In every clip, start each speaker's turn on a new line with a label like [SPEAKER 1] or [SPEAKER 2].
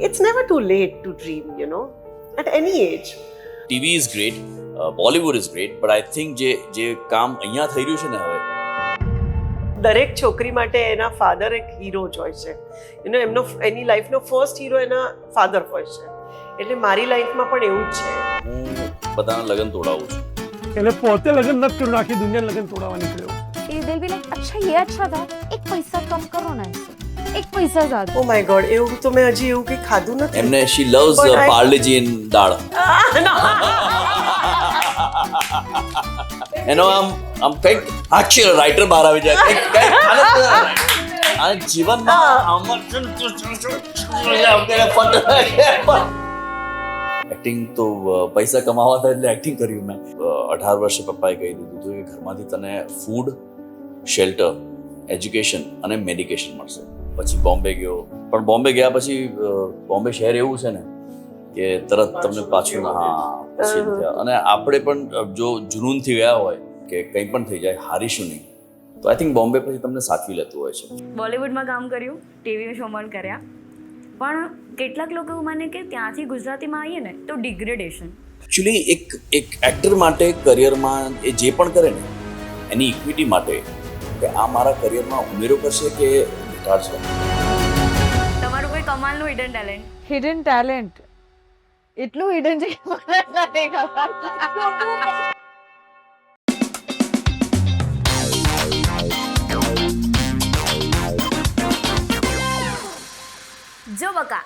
[SPEAKER 1] It's never too late to dream, at any age.
[SPEAKER 2] TV is great, Bollywood is great, but I think જે કામ અહીંયા થઈ રહ્યું છે ને હવે,
[SPEAKER 1] દરેક છોકરી માટે એના ફાધર એક હીરો જ હોય છે. એની લાઈફનો ફર્સ્ટ હીરો એના ફાધર હોય છે. એટલે મારી લાઈફમાં પણ એવું જ છે.
[SPEAKER 2] હું બધાના લગ્ન તોડાવું છું.
[SPEAKER 3] એટલે પોતે લગ્ન નથી કર્યું, આખી દુનિયા લગ્ન તોડાવવા નીકળ્યો.
[SPEAKER 4] they'll be like, अच्छा ये अच्छा था, एक पैसा कम करो ना इससे, एक पैसा ज्यादा.
[SPEAKER 1] ઓ માય ગોડ, એવું તો મેં હજી એવું કંઈ ખાધું નથી.
[SPEAKER 2] એમને she loves
[SPEAKER 1] But I-
[SPEAKER 2] Parle G in dal. એનો આમ કંઈક actual રાઇટર બહાર આવી જાય, કંઈક આ જીવનમાં એક્ટિંગ તો પૈસા કમાવા હતા એટલે એક્ટિંગ કર્યું મેં. 18 વર્ષે પપ્પાએ કહી દીધું હતું કે ઘરમાંથી તને ફૂડ, શેલ્ટર, એજ્યુકેશન અને મેડિકેશન મળશે. પછી બોમ્બે ગયો, પણ બોમ્બે ગયા પછી બોમ્બે શહેર એવું છે ને કે તરત તમને પાછું પછી થયા. અને આપણે પણ જો જુનૂનથી ગયા હોય કે કંઈ પણ થઈ જાય, હારીશું નહીં, તો આઈ થિંક બોમ્બે પછી તમને સાચવી લેતું હોય છે.
[SPEAKER 5] બોલિવૂડમાં કામ કર્યું, ટીવી શો પણ કર્યા, પણ કેટલાક લોકો એવું માને કે ત્યાંથી ગુજરાતીમાં આવીએ ને તો ડિગ્રેડેશન.
[SPEAKER 2] એકચ્યુઅલી એક એક્ટર માટે કરિયરમાં એ જે પણ કરે ને એની ઇક્વિટી માટે કે આ મારા કરિયરમાં ઉમેરો કરશે કે ઘટાડશે.
[SPEAKER 5] તમારું કોઈ કમાલનું હિડન ટેલેન્ટ?
[SPEAKER 4] Hidden talent. એટલું hidden છે કે મને નથી ખબર.
[SPEAKER 5] જો બકા,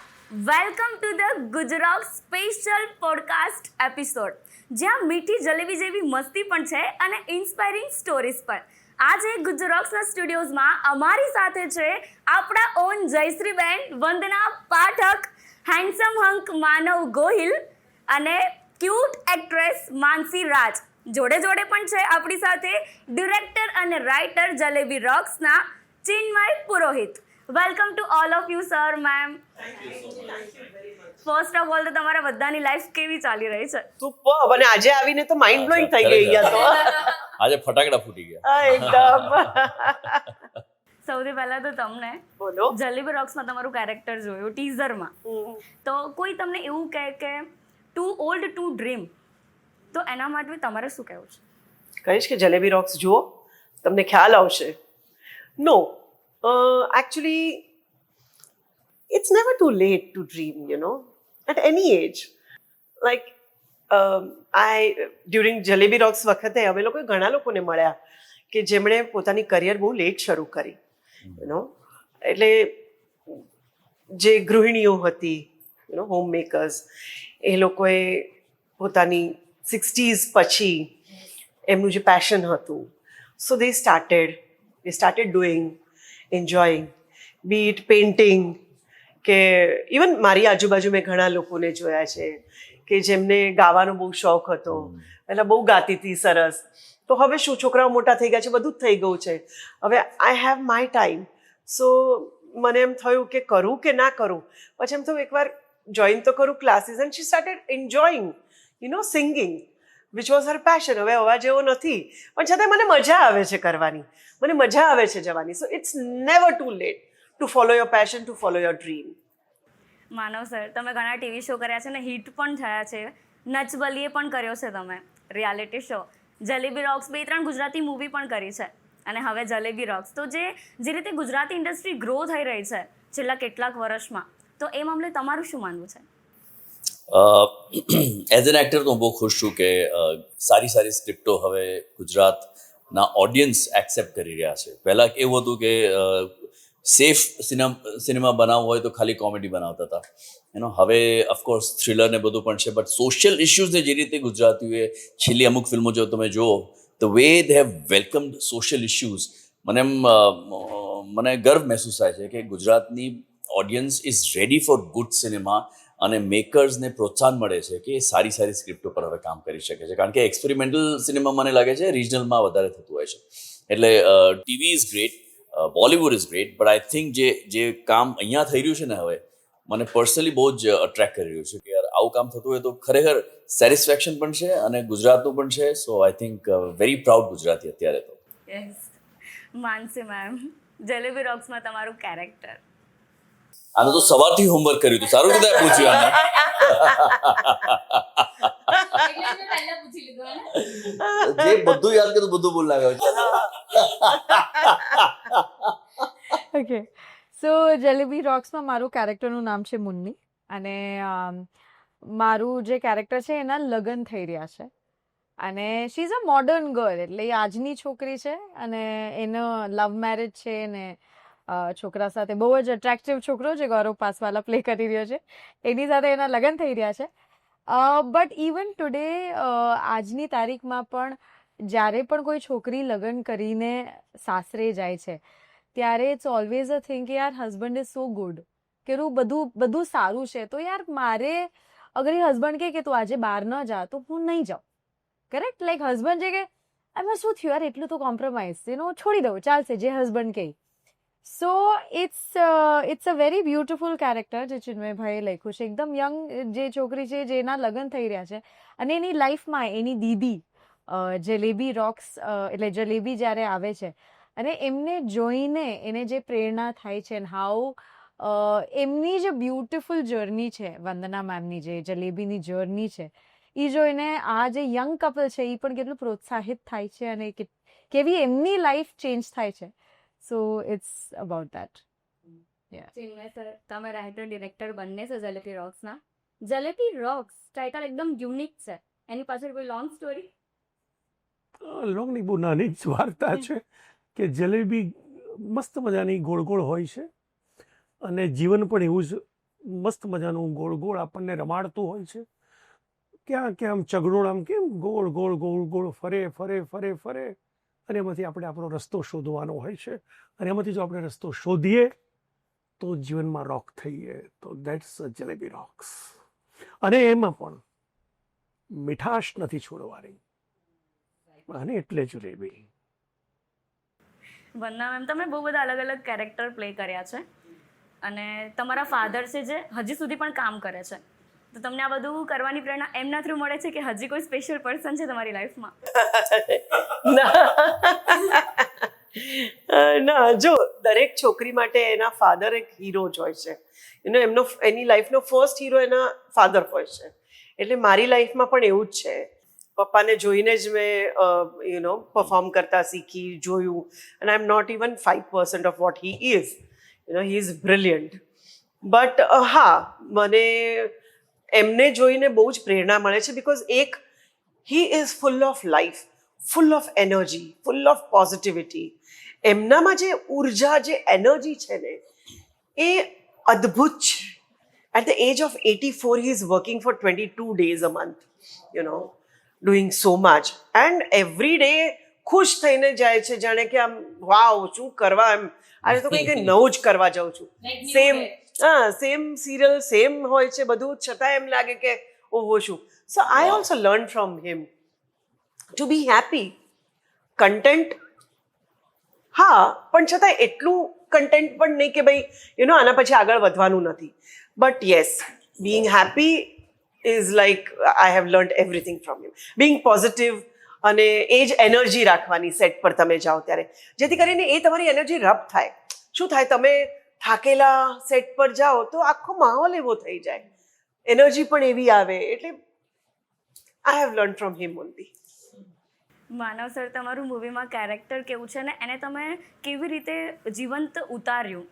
[SPEAKER 5] welcome to the Gujarat special podcast episode, જ્યાં મીઠી જલેબી જેવી મસ્તી પણ છે અને ઇન્સ્પાયરિંગ સ્ટોરીઝ પણ. આજે ગુજરાતના સ્ટુડિયોઝમાં અમારી સાથે છે આપણા ઓન જયશ્રીબેન વંદના પાઠક, હેન્ડસમ હંક માનવ ગોહિલ અને ક્યુટ એક્ટ્રેસ માનસી રાજ. જોડે જોડે પણ છે આપણી સાથે ડિરેક્ટર અને રાઇટર જલેબી રોક્સના Chinmay Purohit. Welcome to all of you sir, ma'am. First of all તો તમારા બધાની લાઈફ કેવી ચાલી રહી છે?
[SPEAKER 1] સુપર. અને આજે આવીને તો માઇન્ડ બ્લોઈંગ થઈ ગઈ અહીંયા તો.
[SPEAKER 2] આજે ફટાકડા ફૂટી ગયા.
[SPEAKER 1] એકદમ.
[SPEAKER 5] સૌથી પહેલા તો તમને
[SPEAKER 1] બોલો.
[SPEAKER 5] જલેબી રોક્સમાં તમારું કેરેક્ટર જોયું ટીઝરમાં, તો કોઈ તમને એવું કહે કે ટુ ઓલ્ડ ટુ ડ્રીમ, તો એના માટે તમારે શું કહેવું છે?
[SPEAKER 1] કહીશ કે જલેબી રોક્સ જુઓ, તમને ખ્યાલ આવશે. નો, actually, it's never too late to dream, at any age. Like, during jalebi rocks વખતે અમે લોકો ઘણા લોકોને મળ્યા કે જેમણે પોતાની કરિયર બહુ લેટ શરૂ કરી, એટલે જે ગૃહિણીઓ હતી, હોમ મેકર્સ, એ લોકોએ પોતાની 60s પછી એમનું જે પેશન હતું, so they started doing, enjoying, be it painting, કે ઇવન મારી આજુબાજુ મેં ઘણા લોકોને જોયા છે કે જેમને ગાવાનો બહુ શોખ હતો, પહેલાં બહુ ગાતી હતી સરસ, તો હવે શું છોકરાઓ મોટા થઈ ગયા છે, બધું જ થઈ ગયું છે, હવે આઈ હેવ માય ટાઈમ. સો મને એમ થયું કે કરું કે ના કરું. પછી એમ થયું એકવાર જોઈન તો કરું classes, and she started enjoying singing, which was her passion. હવે અવાજ એવો નથી, પણ છતાં મને મજા આવે છે કરવાની, મને મજા આવે છે જવાની. So it's never too late to follow your passion, to follow your dream.
[SPEAKER 5] Manav sir, તમે ઘણા ટીવી શો કર્યા છે ને હિટ પણ થયા છે. નચ બલીએ પણ કર્યો છે તમે, reality show. Jalebi rocks 2-3 Gujarati movie પણ કરી છે, અને હવે જલેબી રોક્સ. તો જે રીતે ગુજરાતી ઇન્ડસ્ટ્રી ગ્રો થઈ રહી છે છેલ્લા કેટલાક વર્ષમાં, તો એ મામલે તમારું શું માનવું છે?
[SPEAKER 2] એઝ એન એક્ટર તો હું બહુ ખુશ છું કે સારી સ્ક્રિપ્ટો હવે ગુજરાતના ઓડિયન્સ એક્સેપ્ટ કરી રહ્યા છે. પહેલાં એવું હતું કે સેફ સિનેમા બનાવવું હોય તો ખાલી કોમેડી બનાવતા હતા, હવે ઓફકોર્સ થ્રિલર ને બધું પણ છે, બટ સોશિયલ ઇશ્યુઝને જે રીતે ગુજરાતીઓએ છેલ્લી અમુક ફિલ્મો જો તમે જુઓ, the way they have વેલકમ્ડ social issues, મને ગર્વ મહેસૂસ થાય છે કે ગુજરાતની audience is ready for good cinema, અને મેકર્સને પ્રોત્સાહન મળે છે કે સારી સ્ક્રિપ્ટો પર હવે કામ કરી શકે છે. કારણ કે એક્સપેરિમેન્ટલ સિનેમા મને લાગે છે રિજનલમાં વધારે થતું હોય છે. એટલે TV is great, Bollywood is great, but I think જે કામ અહીંયા થઈ રહ્યું છે ને હવે, મને પર્સનલી બહુ જ અટ્રેક્ટ કરી રહ્યું છે કે યાર આવું કામ થતું હોય તો ખરેખર સેટિસ્ફેક્શન પણ છે અને ગુજરાતનું પણ છે. So I think very proud Gujarati અત્યારે તો.
[SPEAKER 5] યસ. માનસી મેમ, જલેબી રોક્સમાં તમારું કેરેક્ટર?
[SPEAKER 2] આને તો સવારથી હોમવર્ક કર્યું હતું, સારું રીતે પૂછ્યું આને. જે બધું યાદ કર્યું બધું બોલ લાગ્યો છે.
[SPEAKER 6] ઓકે સો જલેબી રોક્સમાં મારું કેરેક્ટરનું નામ છે મુન્ની અને મારું જે કેરેક્ટર છે એના લગ્ન થઈ રહ્યા છે અને she is a modern girl, એટલે એ આજની છોકરી છે અને એનો લવ મેરેજ છે ને છોકરા સાથે બહુ જ અટ્રેક્ટિવ છોકરો જે ગૌરવ પાસવાલા પ્લે કરી રહ્યો છે એની સાથે એના લગ્ન થઈ રહ્યા છે. બટ ઇવન ટુડે આજની તારીખમાં પણ જ્યારે પણ કોઈ છોકરી લગ્ન કરીને સાસરે જાય છે ત્યારે ઇટ્સ ઓલવેઝ અ થિંગ કે યાર હસબન્ડ ઇઝ સો ગુડ, કે બધું સારું છે તો યાર મારે અગર એ હસબન્ડ કહે કે તું આજે બહાર ન જા તો હું નહીં જાઉં. કરેક્ટ, લાઈક હસબન્ડ છે કે એમાં શું થયું યાર એટલું તો કોમ્પ્રોમાઇઝ છોડી દઉં ચાલશે જે હસબન્ડ કહે. So it's a very beautiful character જે ચિન્મયભાઈએ લખ્યું છે. એકદમ યંગ જે છોકરી છે જેના લગ્ન થઈ રહ્યા છે અને એની લાઈફમાં એની દીદી જલેબી રોક્સ એટલે જલેબી જ્યારે આવે છે અને એમને જોઈને એને જે પ્રેરણા થાય છે એન્ડ હાઉ એમની જે બ્યુટિફુલ જર્ની છે વંદના મેમની જે જલેબીની જર્ની છે એ જોઈને આ જે યંગ કપલ છે એ પણ કેટલું પ્રોત્સાહિત થાય છે અને કેવી એમની લાઈફ ચેન્જ થાય છે. So it's about that.
[SPEAKER 5] Chinmay sir, તમે રાઇટર ડિરેક્ટર બંને છો જલેબી રોક્સના. જલેબી રોક્સ ટાઇટલ એકદમ યુનિક છે, એની પાછળ કોઈ લોંગ સ્ટોરી?
[SPEAKER 3] લોંગની બહુ નાની જ વાર્તા છે કે જલેબી મસ્ત મજાની ગોળ ગોળ હોય છે અને જીવન પણ એવું જ મસ્ત મજાનું ગોળ ગોળ આપણને રમાડતું હોય છે. ક્યાં ક્યાં આમ ચગડોળ આમ કેમ ગોળ ગોળ ગોળ ગોળ ફરે ફરે ફરે ફરે અને એમાંથી આપણે આપણો રસ્તો શોધવાનો હોય છે અને એમાંથી જો આપણે રસ્તો શોધીએ તો જીવનમાં રોક થઈએ. તો દેટ્સ જલેબી રોક્સ. અને એમાં પણ મીઠાશ નથી છોડવાની અને એટલે જલેબી.
[SPEAKER 5] વંદના મેમ, તમે બહુ બધા અલગ અલગ કેરેક્ટર પ્લે કર્યા છે અને તમારા ફાધર છે જે હજી સુધી પણ કામ કરે છે, તો તમને આ બધું કરવાની પ્રેરણા એમના થ્રુ મળે છે કે હજી કોઈ સ્પેશિયલ પર્સન છે તમારી લાઈફમાં?
[SPEAKER 1] ના, જો દરેક છોકરી માટે એના ફાધર એક હીરો જ હોય છે. એની લાઈફનો ફર્સ્ટ હીરો એના ફાધર હોય છે. એટલે મારી લાઈફમાં પણ એવું જ છે. પપ્પાને જોઈને જ મેં પરફોર્મ કરતા શીખી, જોયું, અને I am not even 5% of what he is. He is brilliant. But હા, મને એમને જોઈને બહુ જ પ્રેરણા મળે છે because he is full of life, full of energy, full of positivity. એમનામાં જે ઉર્જા, જે એનર્જી છે ને એ અદ્ભુત છે. At the age of 84 he is working for 22 days a month, doing so much, and every day ખુશ થઈને જાય છે, જાણે કે આમ વાવ શું કરવા, એમ આજે તો કંઈક નવું જ કરવા જાઉં છું. સેમ સિરિયલ સેમ હોય છે બધું, છતાં એમ લાગે કે ઓહો શું. So I also learn from him to be happy, content. હા, પણ છતાં એટલું કન્ટેન્ટ પણ નહીં કે ભાઈ આના પછી આગળ વધવાનું નથી. But yes, Bing happy is like I have learn everything from him. Bing positive અને એ જ એનર્જી રાખવાની સેટ પર તમે જાઓ ત્યારે, જેથી કરીને એ તમારી એનર્જી રબ થાય. શું થાય, તમે થાકેલા સેટ પર જાઓ તો આખો માહોલ એવો થઈ જાય, એનર્જી પણ એવી આવે. એટલે I have learn from him only.
[SPEAKER 5] Manav sir, તમારું મૂવીમાં કેરેક્ટર કેવું છે ને એને તમે કેવી રીતે જીવંત ઉતાર્યું?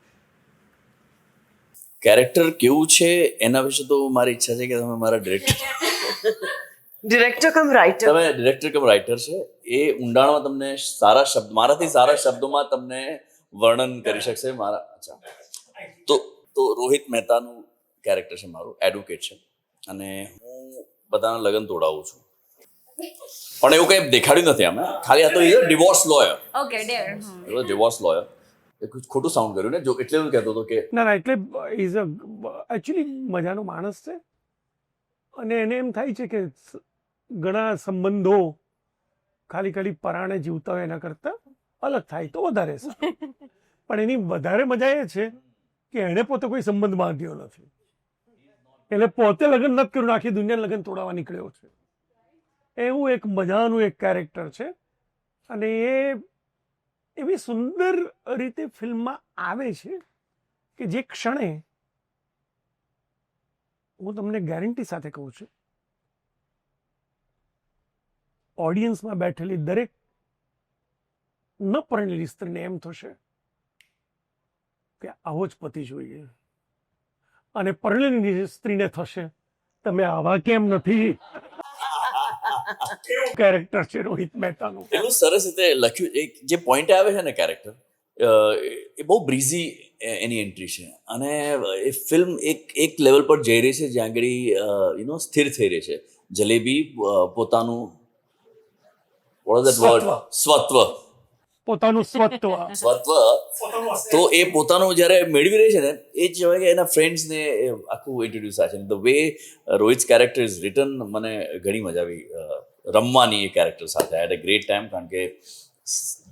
[SPEAKER 2] કેરેક્ટર કેવું છે એના વિશે તો મારી ઈચ્છા છે કે તમે મારા ડિરેક્ટર
[SPEAKER 1] કમ રાઇટર,
[SPEAKER 2] તમે ડિરેક્ટર કમ રાઇટર છે, એ ઊંડાણમાં તમને મારાથી સારા શબ્દોમાં તમને વર્ણન કરી શકશે. તો રોહિત મહેતાનું કેરેક્ટર છે મારું, એડવોકેટ છે અને હું બધાના લગ્ન તોડાવું છું. પણ એવું કંઈ દેખાડ્યું નથી અમે, ખાલી આ તો divorce lawyer.
[SPEAKER 5] Okay,
[SPEAKER 2] divorce lawyer. ખોટું સાઉન્ડ કર્યું ને, જો એટલે એવું કહેતો હતો કે
[SPEAKER 3] ના એટલે ઇઝ અ એકચ્યુઅલી મજાનો માણસ છે અને એને એમ થાય છે કે ઘણા સંબંધો ખાલી પરાણે જીવતા હોય એના કરતાં અલગ થાય તો વધારે સારું. પણ એની વધારે મજા એ છે કે એણે પોતે કોઈ સંબંધ બાંધ્યો નથી, એટલે પોતે લગ્ન નથી કર્યું, આખી દુનિયાને લગ્ન તોડાવવા નીકળ્યો છે. એવું એક મજાનું એક કેરેક્ટર છે અને એ એવી સુંદર રીતે ફિલ્મમાં આવે છે કે જે ક્ષણે હું તમને ગેરંટી સાથે કહું છું, ઓડિયન્સમાં બેઠેલી દરેક ન પરણેલી સ્ત્રીને એમ થશે કે આવો જ પતિ જોઈએ, અને પરણેલી સ્ત્રીને થશે તમે આવા કેમ નથી. કેરેક્ટર છે રોહિત મહેતાનું.
[SPEAKER 2] એટલું સરસ રીતે લખ્યું. એક જે પોઈન્ટ આવે છે ને કેરેક્ટર, એ બહુ બ્રીઝી એની એન્ટ્રી છે, અને એ ફિલ્મ એક લેવલ પર જઈ રહી છે જ્યાં આગળ સ્થિર થઈ રહી છે. જલેબી પોતાનું સ્વત્વ
[SPEAKER 3] પોતાનું સ્વત્વ
[SPEAKER 2] તો એ પોતાનું જ્યારે મેળવી રહી છે ને, એ જ કહેવાય કે એના ફ્રેન્ડ્સને આખું ઇન્ટ્રોડ્યુસ થાય છે. The way Rohit character is return, મને ઘણી મજા આવી રમવાની એ કેરેક્ટર સાથે. આઈ હેડ અ ગ્રેટ ટાઈમ, કારણ કે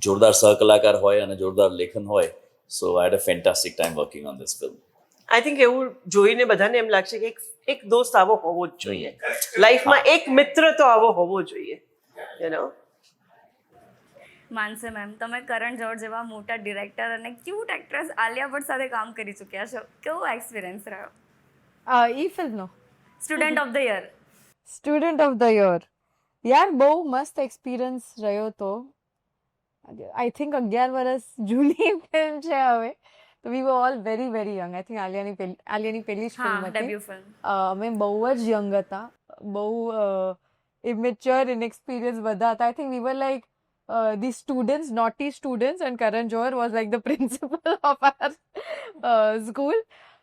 [SPEAKER 2] જોરદાર સહકલાકાર હોય અને જોરદાર લેખન હોય. So I had a fantastic time working on this film.
[SPEAKER 1] I think એવું જોઈને બધાને એમ લાગશે કે એક દોસ્ત આવો હોવો જ જોઈએ લાઈફમાં, એક મિત્ર તો આવો હોવો જોઈએ, યુ નો.
[SPEAKER 5] માનસે મેમ, તમે કરણ જોહર જેવા મોટા ડિરેક્ટર અને ક્યુટ એક્ટ્રેસ આલિયા ભટ્ટ સાથે કામ કરી ચૂક્યા છો. કેવો એક્સપિરિયન્સ રહ્યો?
[SPEAKER 6] ઈ ફિલ્મનો
[SPEAKER 5] student of the year.
[SPEAKER 6] Student of the year યાર બહુ મસ્ત એક્સપિરિયન્સ રહ્યો તો. આઈ થિંક 11 વર્ષ જૂની ફિલ્મ છે હવે, તો we were all very very young. I think આલિયાની પહેલી જ ફિલ્મ
[SPEAKER 5] હા,
[SPEAKER 6] હતી.
[SPEAKER 5] Debut film.
[SPEAKER 6] અમે બહુ જ યંગ હતા, બહુ ઇમેચ્યોર ઇનએક્સપિરિયન્સ બધા હતા. I think we var like the students, naughty students, and Karan Johar was like the principal of our school.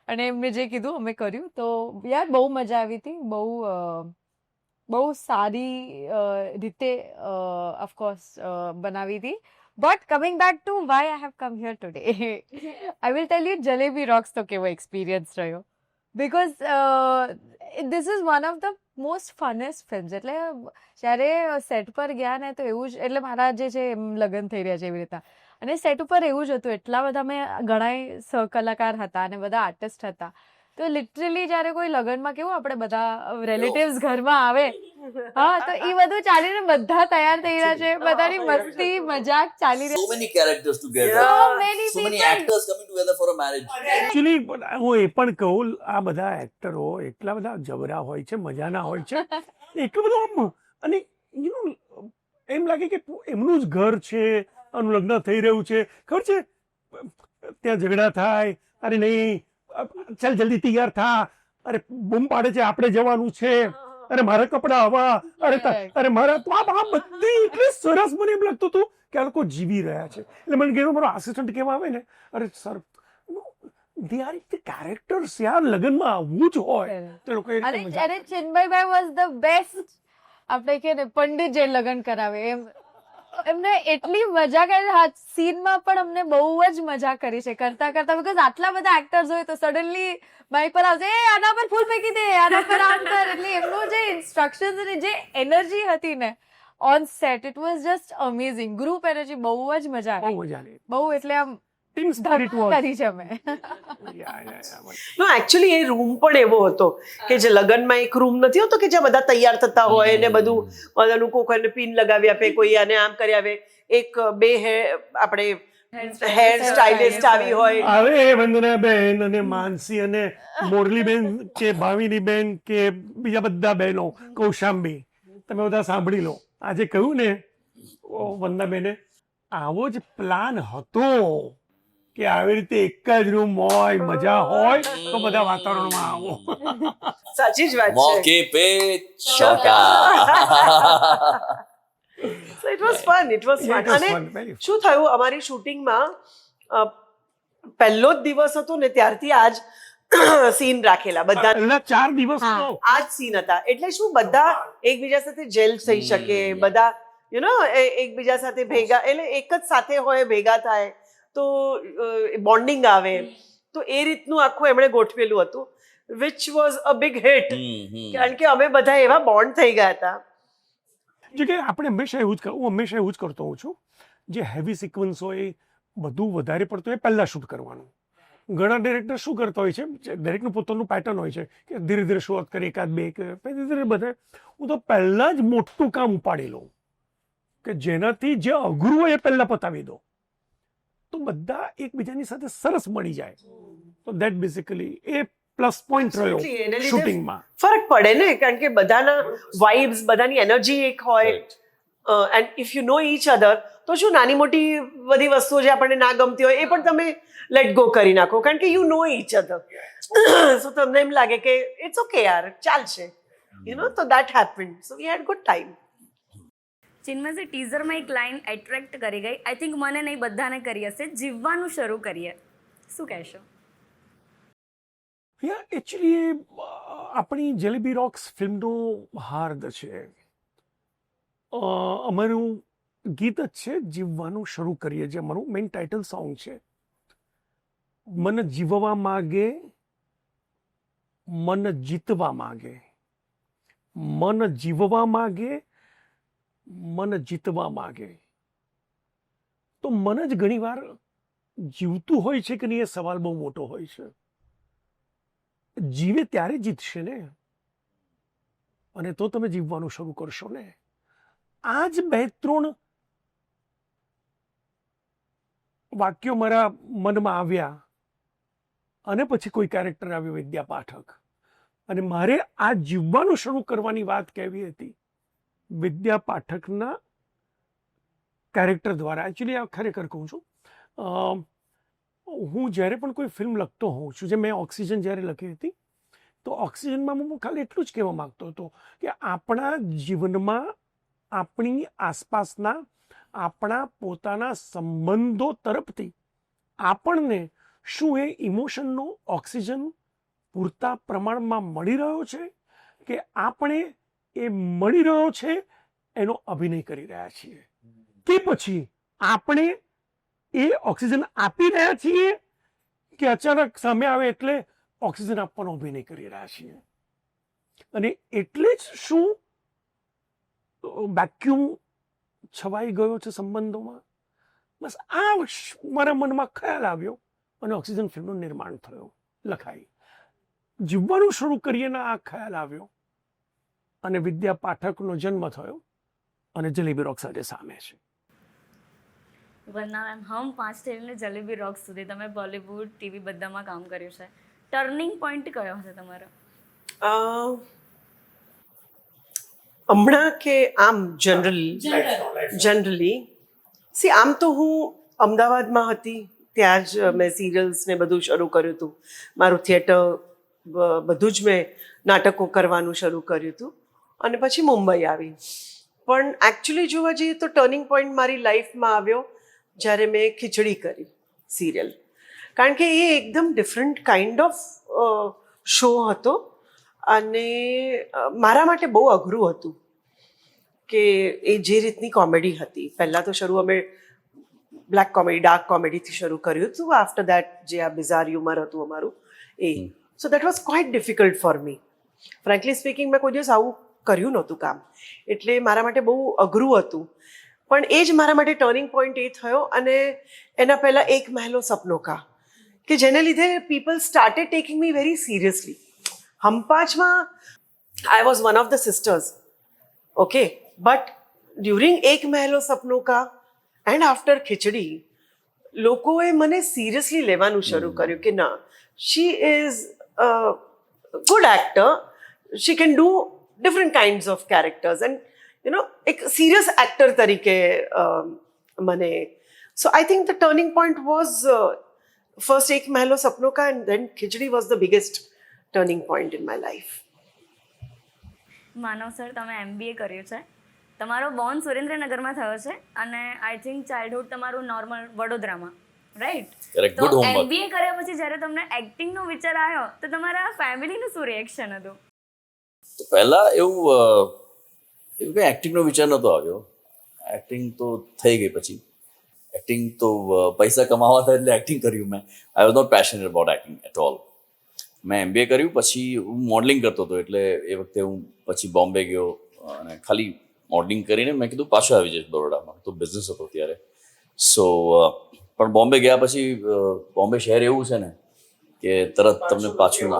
[SPEAKER 6] અને એમને જે કીધું અમે કર્યું, તો યાર બહુ મજા આવી હતી. બહુ સારી રીતે ઓફકોર્સ બનાવી હતી. But coming back to why I have come here today, I will tell you Jalebi Rocks તો કેવો એક્સપિરિયન્સ રહ્યો. Because this is one of the most funnest films. એટલે જ્યારે સેટ પર ગયા ને તો એવું જ, એટલે મારા જે છે એમ લગ્ન થઈ રહ્યા છે એવી રીતના, અને સેટ ઉપર એવું જ હતું. એટલા બધા અમે ઘણાય સહકલાકાર હતા અને બધા આર્ટિસ્ટ હતા. તો લિટરલી જ્યારે કોઈ લગ્નમાં કેવું આપણે બધા રિલેટિવ્સ ઘરમાં આવે, હા, તો એ બધું ચાલીને બધા તૈયાર થઈ રહ્યા છે, બધાની મસ્તી મજાક ચાલી રહી.
[SPEAKER 2] So many characters together.
[SPEAKER 6] So many
[SPEAKER 2] So many
[SPEAKER 6] people.
[SPEAKER 2] actors coming together for a marriage.
[SPEAKER 3] Actually હું એ પણ કહું, આ બધા એક્ટરો એટલા બધા જબરા હોય છે, મજાના હોય છે, એટલું બધું આમ, અને એમ લાગે કે એમનું જ ઘર છે, આનું લગ્ન થઈ રહ્યું છે. ખબર છે, ત્યાં ઝઘડા થાય, અરે નહીં ચાલ જલ્દી તૈયાર થા, અરે બૂમ પાડે છે આપણે જવાનું છે, અરે મારા કપડા આવા, અરે મારા, તો આ બધી એટલી સરસ. મને એમ લાગતું હતું કે આ લોકો જીવી રહ્યા છે. એટલે મને કીધું, મારો આસિસ્ટન્ટ કેવા આવે ને, અરે sir they are the characters યાર, લગ્નમાં આવવું જ હોય. તો લોકો એ રીતે મજા.
[SPEAKER 6] અને ચિન્મયભાઈ વોઝ ધ બેસ્ટ. આપણે કે ને પંડિત જે લગ્ન કરાવે એમ, એમને એટલી મજા કરી. સીનમાં પણ અમને બહુ જ મજા કરી છે કરતા કરતા. બીકોઝ આટલા બધા એક્ટર્સ હોય તો સડનલી માઇક પર આવશે, એ આના પર ફૂલ ફેંકી દે, આના પર આમ કર. એટલે એમનું જે ઇન્સ્ટ્રક્શન્સ અને જે એનર્જી હતી ને on set, it was just amazing. Group energy બહુ જ મજા
[SPEAKER 3] બહુ
[SPEAKER 6] આવી,
[SPEAKER 3] મજા આવી.
[SPEAKER 6] બહુ. એટલે આમ
[SPEAKER 3] ટીમ સ્પિરિટ વોઝ.
[SPEAKER 6] કરી છે અમે.
[SPEAKER 1] નો એકચ્યુઅલી એ રૂમ પણ એવો હતો કે જે લગ્નમાં એક રૂમ નથી હોતો કે જ્યાં બધા તૈયાર થતા હોય ને બધું, બધાનું કોઈને પિન લગાવી આપે, કોઈ આને આમ કરી આવે, એક બે આપણે હેર સ્ટાઇલિસ્ટ આવી હોય.
[SPEAKER 3] હવે વંદનાબેન અને માનસી અને મોરલીબેન કે ભાવિનીબેન કે બીજા બધા બહેનો, કૌશાંબી, તમે બધા સાંભળી લો. આજે કહ્યું ને વંદનાબેને, આવો જ પ્લાન હતો કે આવી રીતે એક જ રૂમ હોય, મજા હોય, તો બધા વાતાવરણમાં આવો.
[SPEAKER 1] સાચી જ વાત છે.
[SPEAKER 2] मौके पे चौका.
[SPEAKER 1] So it was fun, it was fun.
[SPEAKER 3] It was
[SPEAKER 1] અને
[SPEAKER 3] fun, very fun.
[SPEAKER 1] શું થયું, અમારી શૂટિંગમાં પહેલો જ દિવસ હતો ને ત્યારથી આજ સીન રાખેલા બધા,
[SPEAKER 3] પહેલા 4 દિવસ તો
[SPEAKER 1] આ જ સીન હતા. એટલે શું બધા એકબીજા સાથે જેલ થઈ શકે, બધા એકબીજા સાથે ભેગા, એટલે એક જ સાથે હોય, ભેગા થાય તો બોન્ડિંગ આવે. તો એ રીતનું આખું એમણે ગોઠવેલું હતું, which was a big hit. કારણ કે અમે બધા એવા બોન્ડ થઈ ગયા હતા.
[SPEAKER 3] જો કે આપણે હંમેશા એવું જ હું હંમેશા એવું જ કરતો હોઉં છું, જે હેવી સિક્વન્સ હોય બધું વધારે પડતું એ પહેલાં શૂટ કરવાનું. ઘણા ડિરેક્ટર શું કરતા હોય છે, દરેકનું પોતાનું પેટર્ન હોય છે કે ધીરે ધીરે શરૂઆત કરી, એકાદ બે, ધીરે ધીરે બધે. હું તો પહેલાં જ મોટું કામ ઉપાડી લઉં કે જેનાથી જે અઘરું હોય એ પહેલાં પતાવી દો, તો બધા એકબીજાની સાથે સરસ મળી જાય. તો that basically A plus point રહ્યો
[SPEAKER 1] Absolutely, એને લીધે
[SPEAKER 3] શૂટિંગમાં.
[SPEAKER 1] ફરક પડે ને, કારણ કે બધાના વાઇબ્સ, બધાની એનર્જી એક હોય.
[SPEAKER 2] Correct.
[SPEAKER 1] And if you know each other, તો શું નાની મોટી બધી વસ્તુઓ જે આપણને ના ગમતી હોય એ પણ તમે લેટ ગો કરી નાખો, કારણ કે યુ નો ઈચ અધર. સો તમને એમ લાગે કે ઇટ્સ ઓકે યાર, ચાલશે, તો that happened. So we had good time.
[SPEAKER 5] ચિન્મયજી, ટીઝરમાં એક લાઈન એટ્રેક્ટ કરી ગઈ, આઈ થિંક મને નહીં બધાને કરી હશે, જીવવાનું શરૂ કરીએ, શું કહેશો?
[SPEAKER 3] એકચ્યુઅલી આપણી જલેબી રોક્સ ફિલ્મનો હાર્દ છે. અમારું ગીત જ છે જીવવાનું શરૂ કરીએ, જે અમારું મેઇન ટાઇટલ સોંગ છે. મન જીવવા માગે, મન જીતવા માગે, મન જીવવા માગે, મન જીતવા માગે. તો મન જ ઘણીવાર જીવતું હોય છે કે નહીં, એ સવાલ બહુ મોટો હોય છે. જીવે ત્યારે જીતશે ને, અને તો તમે જીવવાનું શરૂ કરશો ને. આ જ 2-3 વાક્યો મારા મનમાં આવ્યા, અને પછી કોઈ કેરેક્ટર આવ્યો, વિદ્યા પાઠક, અને મારે આ જીવવાનું શરૂ કરવાની વાત કહેવી હતી વિદ્યા પાઠકના કેરેક્ટર દ્વારા. એકચ્યુઅલી આ ખરેખર કહું છું, હું જ્યારે પણ કોઈ ફિલ્મ લખતો હોઉં છું, જે મેં ઓક્સિજન જ્યારે લખી હતી, તો ઓક્સિજનમાં હું ખાલી એટલું જ કહેવા માગતો હતો કે આપણા જીવનમાં આપણી આસપાસના આપણા પોતાના સંબંધો તરફથી આપણને શું એ ઇમોશનનો ઓક્સિજન પૂરતા પ્રમાણમાં મળી રહ્યો છે, કે આપણે એ મળી રહ્યો છે એનો અભિનય કરી રહ્યા છીએ, કે પછી આપણે એ ઓક્સિજન આપી રહ્યા છીએ, કે અચાનક સામે આવે એટલે ઓક્સિજન આપવાનો અભિનય કરી રહ્યા છીએ. અને એટલે જ શું વેક્યુમ છવાઈ ગયો છે સંબંધોમાં. બસ આ મારા મનમાં ખ્યાલ આવ્યો, અને ઓક્સિજન ફિલ્મનું નિર્માણ થયું, લખાઈ. જીવવાનું શરૂ કરીએના આ ખ્યાલ આવ્યો, અને વિદ્યા પાઠકનો જન્મ થયો, અને જલેબી રોક સાથે સામે છે.
[SPEAKER 5] વંદના મેમ, હમ 5 થી લઈને જલેબી રોક સુધી તમે બોલિવૂડ, ટીવી બધામાં કામ કર્યું છે. ટર્નિંગ પોઈન્ટ કયો હશે તમારો?
[SPEAKER 1] હમણાં કે આમ જનરલી સી, આમ તો હું અમદાવાદમાં હતી ત્યાં જ મેં સિરિયલ્સ ને બધું શરૂ કર્યું હતું. મારું થિયેટર બધું જ મેં નાટકો કરવાનું શરૂ કર્યું હતું, અને પછી મુંબઈ આવી. પણ એકચ્યુઅલી જોવા જઈએ તો ટર્નિંગ પોઈન્ટ મારી લાઈફમાં આવ્યો જ્યારે મેં ખીચડી કરી સિરિયલ. કારણ કે એ એકદમ ડિફરન્ટ કાઇન્ડ ઓફ શો હતો, અને મારા માટે બહુ અઘરું હતું કે એ જે રીતની કોમેડી હતી. પહેલાં તો શરૂ અમે બ્લેક કોમેડી, ડાર્ક કોમેડીથી શરૂ કર્યું હતું. આફ્ટર દેટ જે આ બિઝાર હ્યુમર હતું અમારું એ. So that was quite difficult for me. Frankly speaking, મેં કોઈ દિવસ આવું કર્યું નહોતું કામ, એટલે મારા માટે બહુ અઘરું હતું. પણ એ જ મારા માટે ટર્નિંગ પોઈન્ટ એ થયો. અને એના પહેલાં એક મહેલો સપનો કા, કે જેને લીધે people started taking me very seriously. હમ પાંચમાં I was one of the sisters, okay, but during એક મહેલો સપનો કા એન્ડ આફ્ટર ખીચડી, લોકોએ મને સિરિયસલી લેવાનું શરૂ કર્યું કે ના, she is good actor, she can do different kinds of characters, and એક સિરિયસ એક્ટર તરીકે મને. So I think the turning point was first એક મહેલો સપનો કા, and then Khichdi was the biggest turning point in my life.
[SPEAKER 5] Manav sir, તમે MBA કર્યું છે, તમારો બોર્ન સુરેન્દ્રનગરમાં થયો છે, અને આઈ થિંક ચાઇલ્ડહુડ તમારું નોર્મલ વડોદરામાં, રાઈટ?
[SPEAKER 2] Correct.
[SPEAKER 5] તો
[SPEAKER 2] Good homework.
[SPEAKER 5] MBA કર્યા પછી જ્યારે તમને એક્ટિંગનો વિચાર આવ્યો, તો તમારા ફેમિલીનું શું રિએક્શન હતું?
[SPEAKER 2] તો પહેલાં એવું કંઈ એક્ટિંગનો વિચાર નહોતો આવ્યો. એક્ટિંગ તો થઈ ગઈ પછી. એક્ટિંગ તો પૈસા કમાવા હતા એટલે એક્ટિંગ કર્યું મેં. I was not passionate about acting at all. મેં MBA કર્યું, પછી હું મોડલિંગ કરતો હતો, એટલે એ વખતે હું પછી બોમ્બે ગયો, અને ખાલી મોડલિંગ કરીને મેં કીધું પાછો આવી જઈશ બરોડામાં. તો બિઝનેસ હતો ત્યારે. સો પણ બોમ્બે ગયા પછી, બોમ્બે શહેર એવું છે ને કે તરત તમને પાછું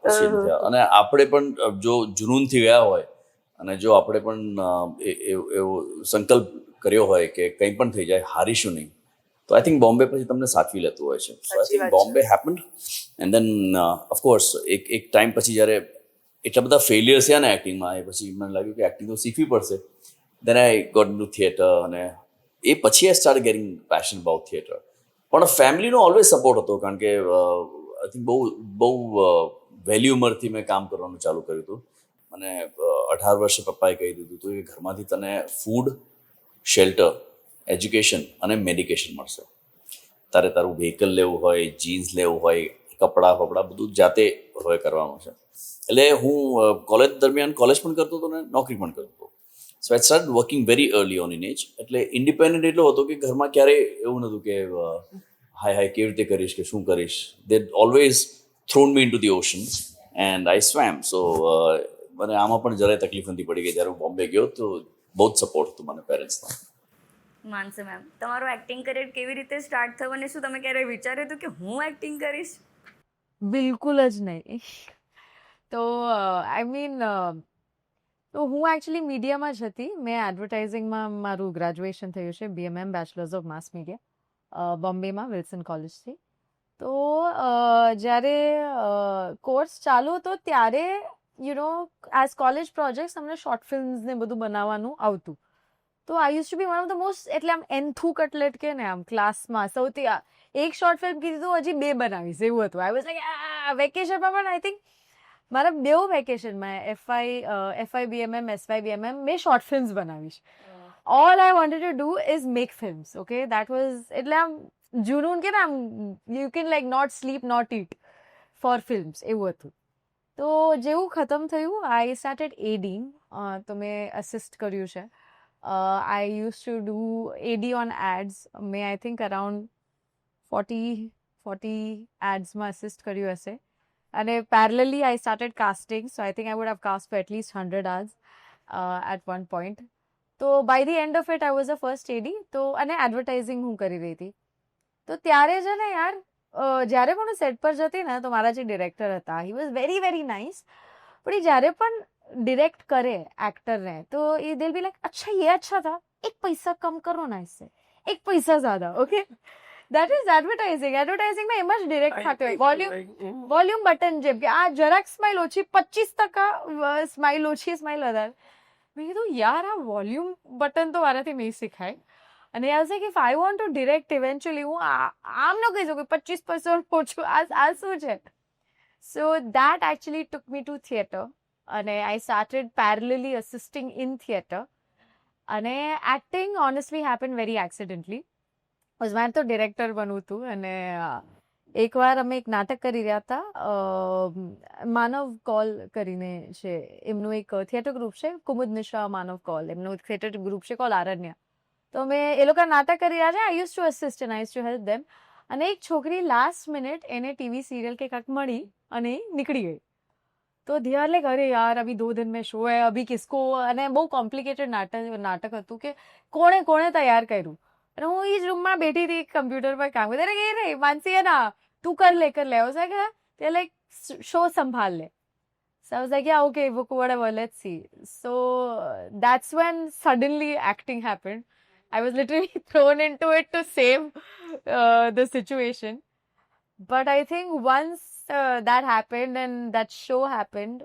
[SPEAKER 2] પછી થયા. અને આપણે પણ જો જુનૂનથી ગયા હોય, અને જો આપણે પણ એવો સંકલ્પ કર્યો હોય કે કંઈ પણ થઈ જાય, હારીશું નહીં, તો આઈ થિંક બોમ્બે પછી તમને સાચવી લેતું હોય છે. સો આઈ
[SPEAKER 1] સાચી
[SPEAKER 2] થિંક
[SPEAKER 1] વાત છે.
[SPEAKER 2] Bombay happened and then of course એક ટાઈમ પછી જ્યારે એટલા બધા ફેલિયર્સ થયા ને એક્ટિંગમાં, એ પછી મને લાગ્યું કે એક્ટિંગ તો શીખવી પડશે. Then I got into theatre અને એ પછી I start getting passion about theatre. પણ ફેમિલીનો ઓલવેઝ સપોર્ટ હતો, કારણ કે આઈ થિંક બહુ વહેલી ઉંમરથી મેં કામ કરવાનું ચાલુ કર્યું હતું. મને 18 વર્ષે પપ્પાએ કહી દીધું હતું કે ઘરમાંથી તને ફૂડ, શેલ્ટર, એજ્યુકેશન અને મેડિકેશન મળશે. તારે તારું વ્હીકલ લેવું હોય, જીન્સ લેવું હોય, કપડાં બધું જાતે હવે કરવાનું છે. એટલે હું કોલેજ દરમિયાન કોલેજ પણ કરતો હતો ને નોકરી પણ કરતો હતો. So I start working very early on in age. એટલે ઇન્ડિપેન્ડન્ટ એટલો હતો કે ઘરમાં ક્યારેય એવું નહોતું કે હાય કેવી રીતે કરીશ કે શું કરીશ. They always thrown me into the ocean and I swam. So મને આમાં પણ જરાય તકલીફ નથી પડી કે જ્યારે હું બોમ્બે ગયો તો બહુ જ સપોર્ટ હતું મને પેરેન્ટ્સનો.
[SPEAKER 5] માનસી મેમ, તમારું એક્ટિંગ કરિયર કેવી રીતે સ્ટાર્ટ થયું અને શું તમે ક્યારેય વિચાર્યું હતું કે હું એક્ટિંગ કરીશ?
[SPEAKER 6] બિલકુલ જ નહીં. તો આઈ મીન તો હું એકચ્યુઅલી મીડિયામાં જ હતી. મેં એડવર્ટાઇઝિંગમાં મારું ગ્રેજ્યુએશન થયું છે, BMM bachelors of mass media, બોમ્બેમાં વિલ્સન કોલેજથી. તો જ્યારે કોર્સ ચાલુ હતો ત્યારે એઝ કોલેજ પ્રોજેક્ટ્સ અમને શોર્ટ ફિલ્મ્સ ને બધું બનાવવાનું આવતું. તો I use to be one of the most, એટલે આમ એન્થુ કટલેટ કે ને આમ ક્લાસમાં સૌથી એક શોર્ટ ફિલ્મ કીધી તો હજી 2 બનાવીશ એવું હતું. આઈ વોઝ લાઈક વેકેશનમાં પણ આઈ થિંક મારા 2 વેકેશનમાં FI BMM SY BMM મેં શોર્ટ ફિલ્મ્સ બનાવીશ. All I wanted to do is make films. Okay, that was, એટલે આમ જુનૂન કે ને આમ you can like not sleep not eat for films, એવું હતું. તો જેવું ખતમ થયું આઈ સ્ટાર્ટેડ એડિંગ. તો મેં અસિસ્ટ કર્યું છે. I used to do AD on ads. મેં આઈ થિંક અરાઉન્ડ 40 adsમાં અસિસ્ટ કર્યું હશે. અને parallelly I started casting. So I think I would have cast for at least 100 ads at one point. તો by the end of it I was a first AD. તો અને advertising હું કરી રહી હતી. તો ત્યારે છે ને યાર, જ્યારે પણ હું સેટ પર જતી ને તો મારા જે ડિરેક્ટર હતા, he was very very nice. પણ એ જ્યારે પણ डायरेक्ट करे एक्टर ने तो ये दिल भी लाइक अच्छा ये अच्छा था, एक पैसा कम करो ना इससे, एक पैसा ज्यादा. ओके, दैट इज एडवर्टाइजिंग में एम જ ડિરેક્ટ થતો હોય. વોલ્યુમ બટન જેમ કે આ જરાક સ્માઇલ ઓછી, 25% સ્માઇલ ઓછી, સ્માઇલ વધારે. મેં કીધું યાર આ વોલ્યુમ બટન તો મારાથી નહીં શીખાય. અને I was like if I want to direct eventually હું આમ ન કહી શકું 25% ઓછું, આ શું છે. So that actually took me to theatre. અને I started parallelly assisting in theatre. અને acting honestly happen very accidentally. મારે તો ડિરેક્ટર બનવું હતું. અને એકવાર અમે એક નાટક કરી રહ્યા હતા, માનવ કોલ કરીને છે, એમનું એક થિયેટર ગ્રુપ છે, કુમુદ મિશ્રા માનવ કોલ, એમનું થિયેટર ગ્રુપ છે કોલ આરણ્ય. તો અમે એ લોકો નાટક કરી રહ્યા છે. આઈ use two assist and I use to help ધેમ. અને એક છોકરી લાસ્ટ મિનિટ એને ટીવી સિરિयल કે કાંઈક મળી અને નીકળી ગઈ. तो ध्यान लाइक अरे यार अभी 2 दिन में शो है, अभी किसको, અને બહુ કોમ્પ્લિકેટેડ નાટક હતું કે કોણે તૈયાર કર્યું. અને હું એ જ રૂમમાં બેઠી હતી કમ્પ્યુટર પર કામ કરતી. એ નહીં માનસી, હે ના તું કર લે તે લાઈક શો સંભાળ લે. So I was like, yeah, okay, whatever, let's see. So that's when suddenly acting happened. I was literally thrown into it to save the situation. But I think once that happened and that show happened,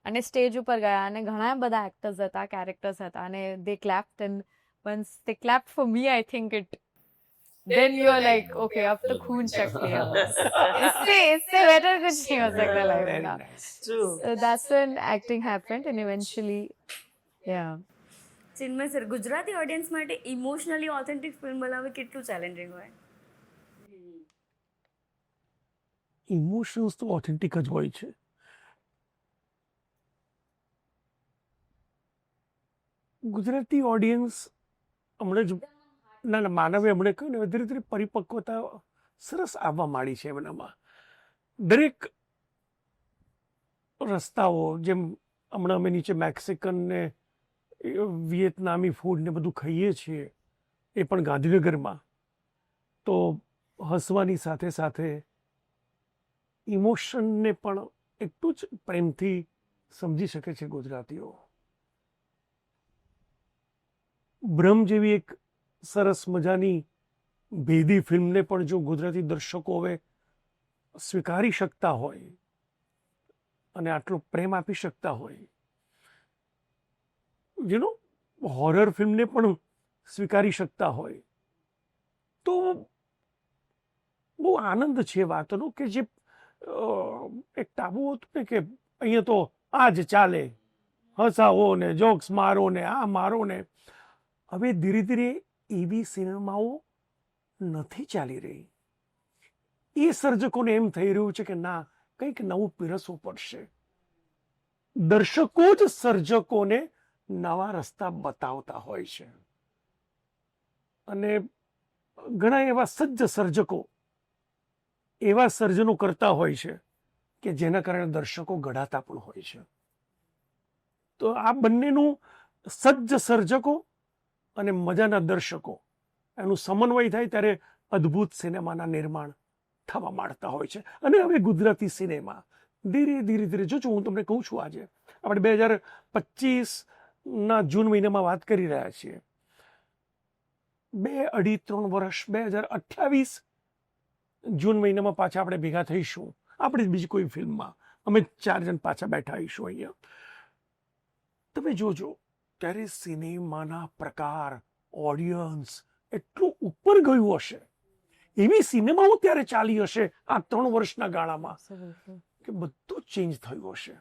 [SPEAKER 6] અને stage ઉપર ગયા અને ઘણા બધા actors હતા, characters હતા, અને they clapped, and once they clapped for me, I think it, then you are like, okay, अब तो खून चख लिया बस. इससे better कुछ नहीं हो सकता लाइफ में.
[SPEAKER 1] True.
[SPEAKER 6] So that's when acting happened, and eventually, yeah.
[SPEAKER 5] Chinmay sir, Gujarati audience માટે ઇમોશનલી ઓથેન્ટિક ફિલ્મ બનાવવી કેટલું ચેલેન્જિંગ હોય?
[SPEAKER 3] ઇમોશન્સ તો ઓથેન્ટિક જ હોય છે. ગુજરાતી ઓડિયન્સ હમણાં જ માનવે હમણે કહ્યું ને, ધીરે ધીરે પરિપક્વતા સરસ આવવા માંડી છે એમનામાં. દરેક રસ્તાઓ, જેમ હમણાં અમે નીચે મેક્સિકન ને વિયેતનામી ફૂડ ને બધું ખાઈએ છીએ, એ પણ ગાંધીનગરમાં, તો હસવાની સાથે સાથે ઇમોશનને પણ એટલું જ પ્રેમથી સમજી શકે છે ગુજરાતીઓ. બ્રહ્મ જેવી એક સરસ મજાની ભેદી ફિલ્મને પણ જો ગુજરાતી દર્શકો હવે સ્વીકારી શકતા હોય અને આટલો પ્રેમ આપી શકતા હોય, હોરર ફિલ્મને પણ સ્વીકારી શકતા હોય, તો બહુ આનંદ છે વાતનો કે જે એક ટાબુ હતું ને કે અહીંયા તો આ જ ચાલે, હસાવો ને જોક્સ મારો ને આ મારો ને, હવે ધીરે ધીરે એવી સિનેમાઓ નથી ચાલી રહી. એ સર્જકોને એમ થઈ રહ્યું છે કે ના, કંઈક નવું પીરસવું પડશે. દર્શકો જ સર્જકોને નવા રસ્તા બતાવતા હોય છે અને ઘણા એવા સજ્જ સર્જકો એવા સર્જનો કરતા હોય છે કે જેના કારણે દર્શકો ઘડાતા પણ હોય છે. તો આ બંનેનું સજ્જ સર્જકો અને મજાના દર્શકો એનું સમન્વય થાય ત્યારે અદ્ભુત સિનેમાના નિર્માણ થવા માંડતા હોય છે. અને હવે ગુજરાતી સિનેમા ધીરે ધીરે ધીરે જો હું તમને કહું છું, આજે આપણે 2025ના જૂન મહિનામાં વાત કરી રહ્યા છીએ. 2, 2.5, 3 વર્ષ 2028 જૂન મહિનામાં પાછા આપણે ભેગા થઈશું, આપણે બીજી કોઈ ફિલ્મમાં અમે 4 જણ પાછા બેઠા આવીશું અહીંયા. તમે જોજો ત્યારે સિનેમાના પ્રકાર, ઓડિયન્સ એટલું ઉપર ગયું હશે, એવી સિનેમાઓ ત્યારે ચાલી હશે આ 3 વર્ષના ગાળામાં કે બધું ચેન્જ થયું હશે.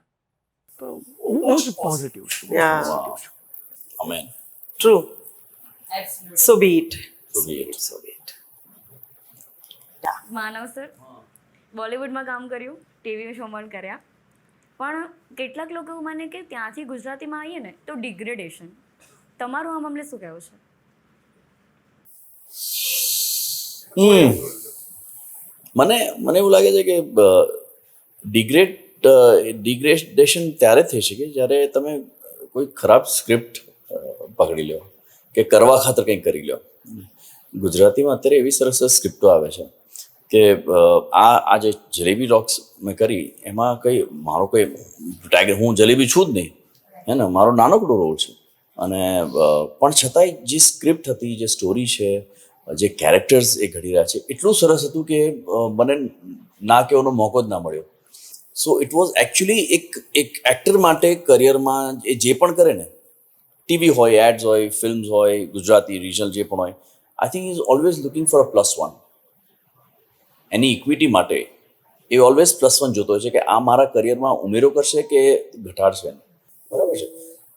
[SPEAKER 3] તો હું બહુ જ પોઝિટિવ છું.
[SPEAKER 2] Amen.
[SPEAKER 1] True. So be it.
[SPEAKER 2] So be it.
[SPEAKER 1] So be it.
[SPEAKER 5] Manav sir બોલિવૂડમાં કામ કર્યું, ટીવી શો પણ કર્યા, પણ કેટલાક લોકો એવું માને કે ત્યાંથી ગુજરાતીમાં આવીએ ને તો ડિગ્રેડેશન. તમારું આ મામલે શું કહેવું છે?
[SPEAKER 2] મને એવું લાગે છે કે ડિગ્રેડેશન ત્યારે થઈ શકે જ્યારે તમે કોઈ ખરાબ સ્ક્રિપ્ટ પકડી લો કે કરવા ખાતર કંઈક કરી લો. ગુજરાતીમાં અત્યારે એવી સરસ સરસ સ્ક્રિપ્ટો આવે છે કે આ જે જલેબી રોક્સ મેં કરી એમાં મારો ટાઈગર, હું જલેબી છું જ નહીં, હે ને, મારો નાનકડો રોલ છે. અને પણ છતાંય જે સ્ક્રિપ્ટ હતી, જે સ્ટોરી છે, જે કેરેક્ટર્સ એ ઘડી રહ્યા છે, એટલું સરસ હતું કે મને ના કહેવાનો મોકો જ ના મળ્યો. સો ઇટ વોઝ એકચ્યુઅલી એક એક્ટર માટે કરિયરમાં એ જે પણ કરે ને, ટીવી હોય, એડ્સ હોય, ફિલ્મ્સ હોય, ગુજરાતી રિજનલ જે પણ હોય, I think is always looking for a +1. Any equity માટે એ ઓલવેઝ +1 જોતો હોય છે કે આ મારા કરિયરમાં ઉમેરો કરશે કે ઘટાડશે, બરાબર છે.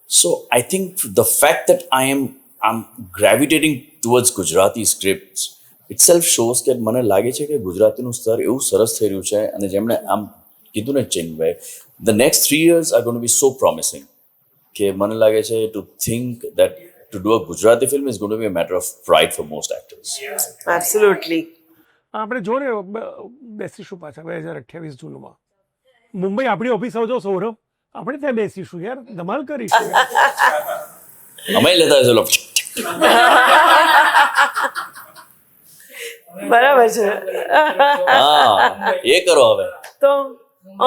[SPEAKER 2] So I think the fact that I am gravitating towards Gujarati scripts itself shows કે મને લાગે છે કે ગુજરાતીનું સ્તર એવું સરસ થઈ રહ્યું છે. અને જેમણે આમ કીધું ને ચિન્મયભાઈ, the next 3 years are going to be so promising કે મને લાગે છે to think that to do a Gujarati film is going to be a matter of pride for most actors.
[SPEAKER 1] Absolutely.
[SPEAKER 3] આપણે જો ને બેસીશું પાછા 2028 જૂનમાં મુંબઈ, આપણી ઓફિસ આવજો સૌરભ, આપણે ત્યાં બેસીશું યાર, ધમાલ કરીશું.
[SPEAKER 2] અમે લેતા હશો
[SPEAKER 1] બરાબર છે.
[SPEAKER 2] હા, એ કરો હવે.
[SPEAKER 1] તો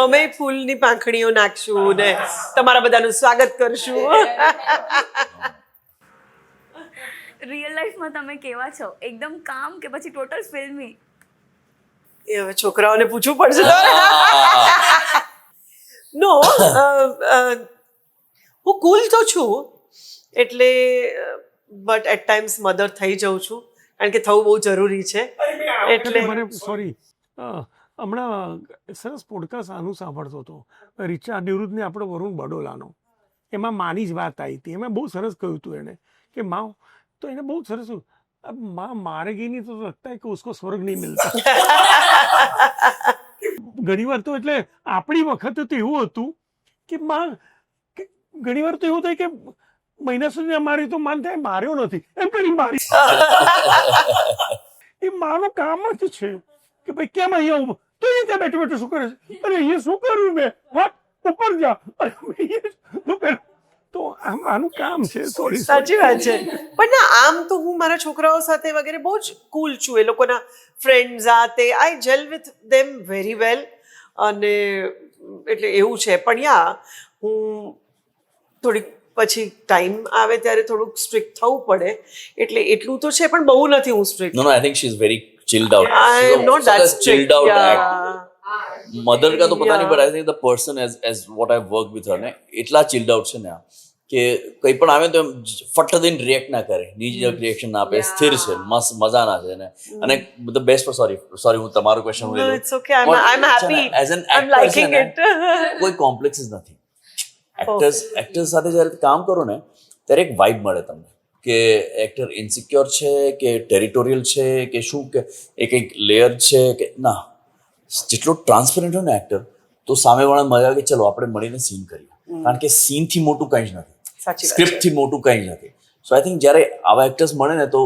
[SPEAKER 1] અમે ફૂલની પાંખડીઓ નાખશું ને તમારા બધાનું સ્વાગત કરશું.
[SPEAKER 5] રિયલ લાઈફમાં તમે કેવા છો? એકદમ કામ કે પછી ટોટલ ફિલ્મી?
[SPEAKER 1] એ હવે છોકરાઓને પૂછવું પડશે. નો, હું કુલ તો છું, એટલે બટ એટ ટાઈમ્સ મધર થઈ જાઉં છું, કારણ કે થવું બહુ જરૂરી છે. એટલે
[SPEAKER 3] મને સોરી, હમણાં સરસ પોડકાસ્ટ આનું સાંભળતો હતો, રિચા નિવૃત્તને આપણો વરુણ બડોલાનો. એમાં માની જ વાત આવી હતી. એમાં બહુ સરસ કહ્યું હતું એને કે માँ, તો એને બહુ સરસ, अब माँ मारेगी नहीं तो लगता है कि उसको स्वर्ग नहीं मिलता. ઘણી વાર તો એટલે આપણી વખતે તો એવું હતું કે માં, ઘણી વાર તો એવું થાય કે મહિના સુધી મારી તો માન થાય માર્યો નથી એમ કરી મારી. એ માનું કામ જ છે કે ભાઈ કેમ અહીંયા ઉભો, તો એ ત્યાં બેઠો બેઠો શું કરે છે, અરે અહીંયા શું કર્યું મેં, વાત ઉપર જા, અરે શું કર્યું. તો આનું કામ છે. સોરી,
[SPEAKER 1] સાચી વાત છે. પણ ના, આમ તો હું મારા છોકરાઓ સાથે વગેરે બહુ જ કુલ છું. એ લોકોના ફ્રેન્ડ્સ આ તે, I gel with them very well. અને એટલે એવું છે. પણ યા હું થોડીક પછી ટાઈમ આવે ત્યારે થોડુંક સ્ટ્રિક્ટ થવું પડે, એટલે એટલું તો છે પણ બહુ નથી હું strict.
[SPEAKER 2] No, I think she's very chilled out.
[SPEAKER 1] I am not that
[SPEAKER 2] chilled
[SPEAKER 1] strict.
[SPEAKER 2] out
[SPEAKER 1] Yeah.
[SPEAKER 2] act. Mother का तो पता नहीं,
[SPEAKER 1] Yeah.
[SPEAKER 2] but I think the person as what I've worked with her ने इतना chilled out છે ને કે કંઈ પણ આવે તો એમ ફટ દઈને રિએક્ટ ના કરે, નીચે રિએક્શન ના આપે, સ્થિર છે, મસ્ત મજાના છે ને. અને ધ બેસ્ટ સોરી હું તમારો ક્વેશ્ચન
[SPEAKER 1] No,
[SPEAKER 2] લઈ લઉં.
[SPEAKER 1] it's okay. I'm happy.
[SPEAKER 2] As an
[SPEAKER 1] I'm liking it.
[SPEAKER 2] કોઈ કોમ્પ્લેક્સ જ નથી. એક્ટર્સ સાથે જ્યારે કામ કરો ને ત્યારે એક વાઇબ મળે તમને કે એક્ટર ઇન્સિક્યોર છે કે ટેરિટોરિયલ છે કે શું, કે એ કંઈક લેયર છે કે ના. જેટલો ટ્રાન્સપરન્ટ હોય ને એક્ટર, તો સામેવાળાને મજા આવે કે ચલો આપણે મળીને સીન કરીએ, કારણ કે સીનથી મોટું કંઈ જ નથી,
[SPEAKER 1] સાચી વાત
[SPEAKER 2] સ્ક્રિપ્ટથી મોટું કંઈ જ નથી. સો આઈ થિંક જ્યારે આવા એક્ટર્સ મળે ને તો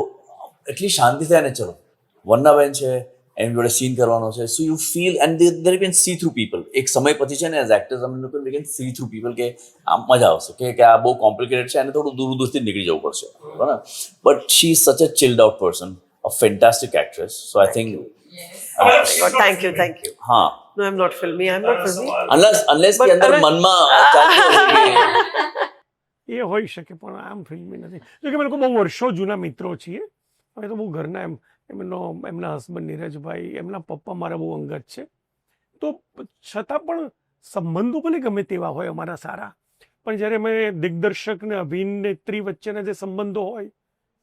[SPEAKER 2] એટલી શાંતિ થાય ને, ચલો વંદનાબેન છે એની જોડે સીન કરવાનો છે, so you feel and there can see through people. એક સમય પછી છે ને એઝ એક્ટર્સ અમે લોકો કેન સી થ્રુ પીપલ કે આમ મજા આવશે કે આ બહુ કોમ્પ્લિકેટેડ છે અને થોડું દૂરથી નીકળી જવું પડશે, બરાબર. But she is such a chilled out person, a fantastic actress. So I think
[SPEAKER 1] Thank you.
[SPEAKER 2] હા,
[SPEAKER 1] No, I'm not filmy.
[SPEAKER 2] unless કે અંદર મનમાં ચાલતું હોય કે
[SPEAKER 3] એ હોઈ શકે, પણ આમ ફિલ્મી નથી. જો કે અમે લોકો બહુ વર્ષો જૂના મિત્રો છીએ, અમે તો બહુ ઘરના એમના હસબન્ડ નીરજભાઈ, એમના પપ્પા મારા બહુ અંગત છે, તો છતાં પણ સંબંધો ભલે ગમે તેવા હોય અમારા સારા, પણ જ્યારે અમે દિગ્દર્શક ને અભિનેત્રી વચ્ચેના જે સંબંધો હોય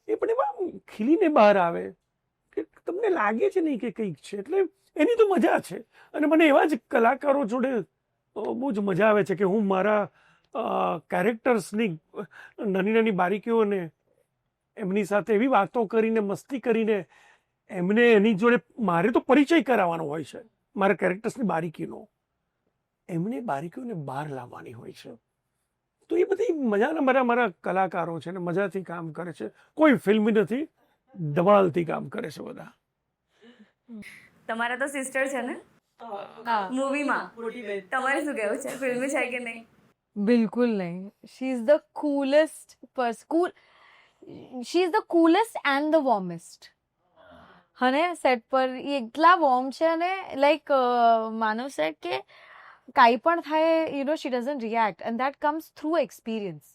[SPEAKER 3] એ પણ એમાં ખીલીને બહાર આવે કે તમને લાગે છે નહીં કે કંઈક છે, એટલે એની તો મજા છે. અને મને એવા જ કલાકારો જોડે બહુ જ મજા આવે છે કે હું મારા કેરેક્ટર્સની નાની નાની બારીકીઓને એમની સાથે એવી વાતો કરીને, મસ્તી કરીને એમને એની જોડે મારે તો પરિચય કરાવવાનો હોય છે મારા કેરેક્ટર્સની બારીકીનો, એમને બારીકીઓને બહાર લાવવાની હોય છે. તો એ બધી મજાના મારા કલાકારો છે ને મજાથી કામ કરે છે, કોઈ ફિલ્મ નથી, ધમાલથી કામ કરે છે બધા.
[SPEAKER 5] તમારા તો સિસ્ટર છે ને મૂવીમાં, તમારે શું કહેવું છે, ફિલ્મી છે કે નહીં?
[SPEAKER 6] બિલકુલ નહીં. She is the coolest she is the coolest and the warmest. અને સેટ પર એ એટલા વોર્મ છે, અને લાઈક માનવ સેટ કે કાંઈ પણ થાય she doesn't react, and that comes through experience.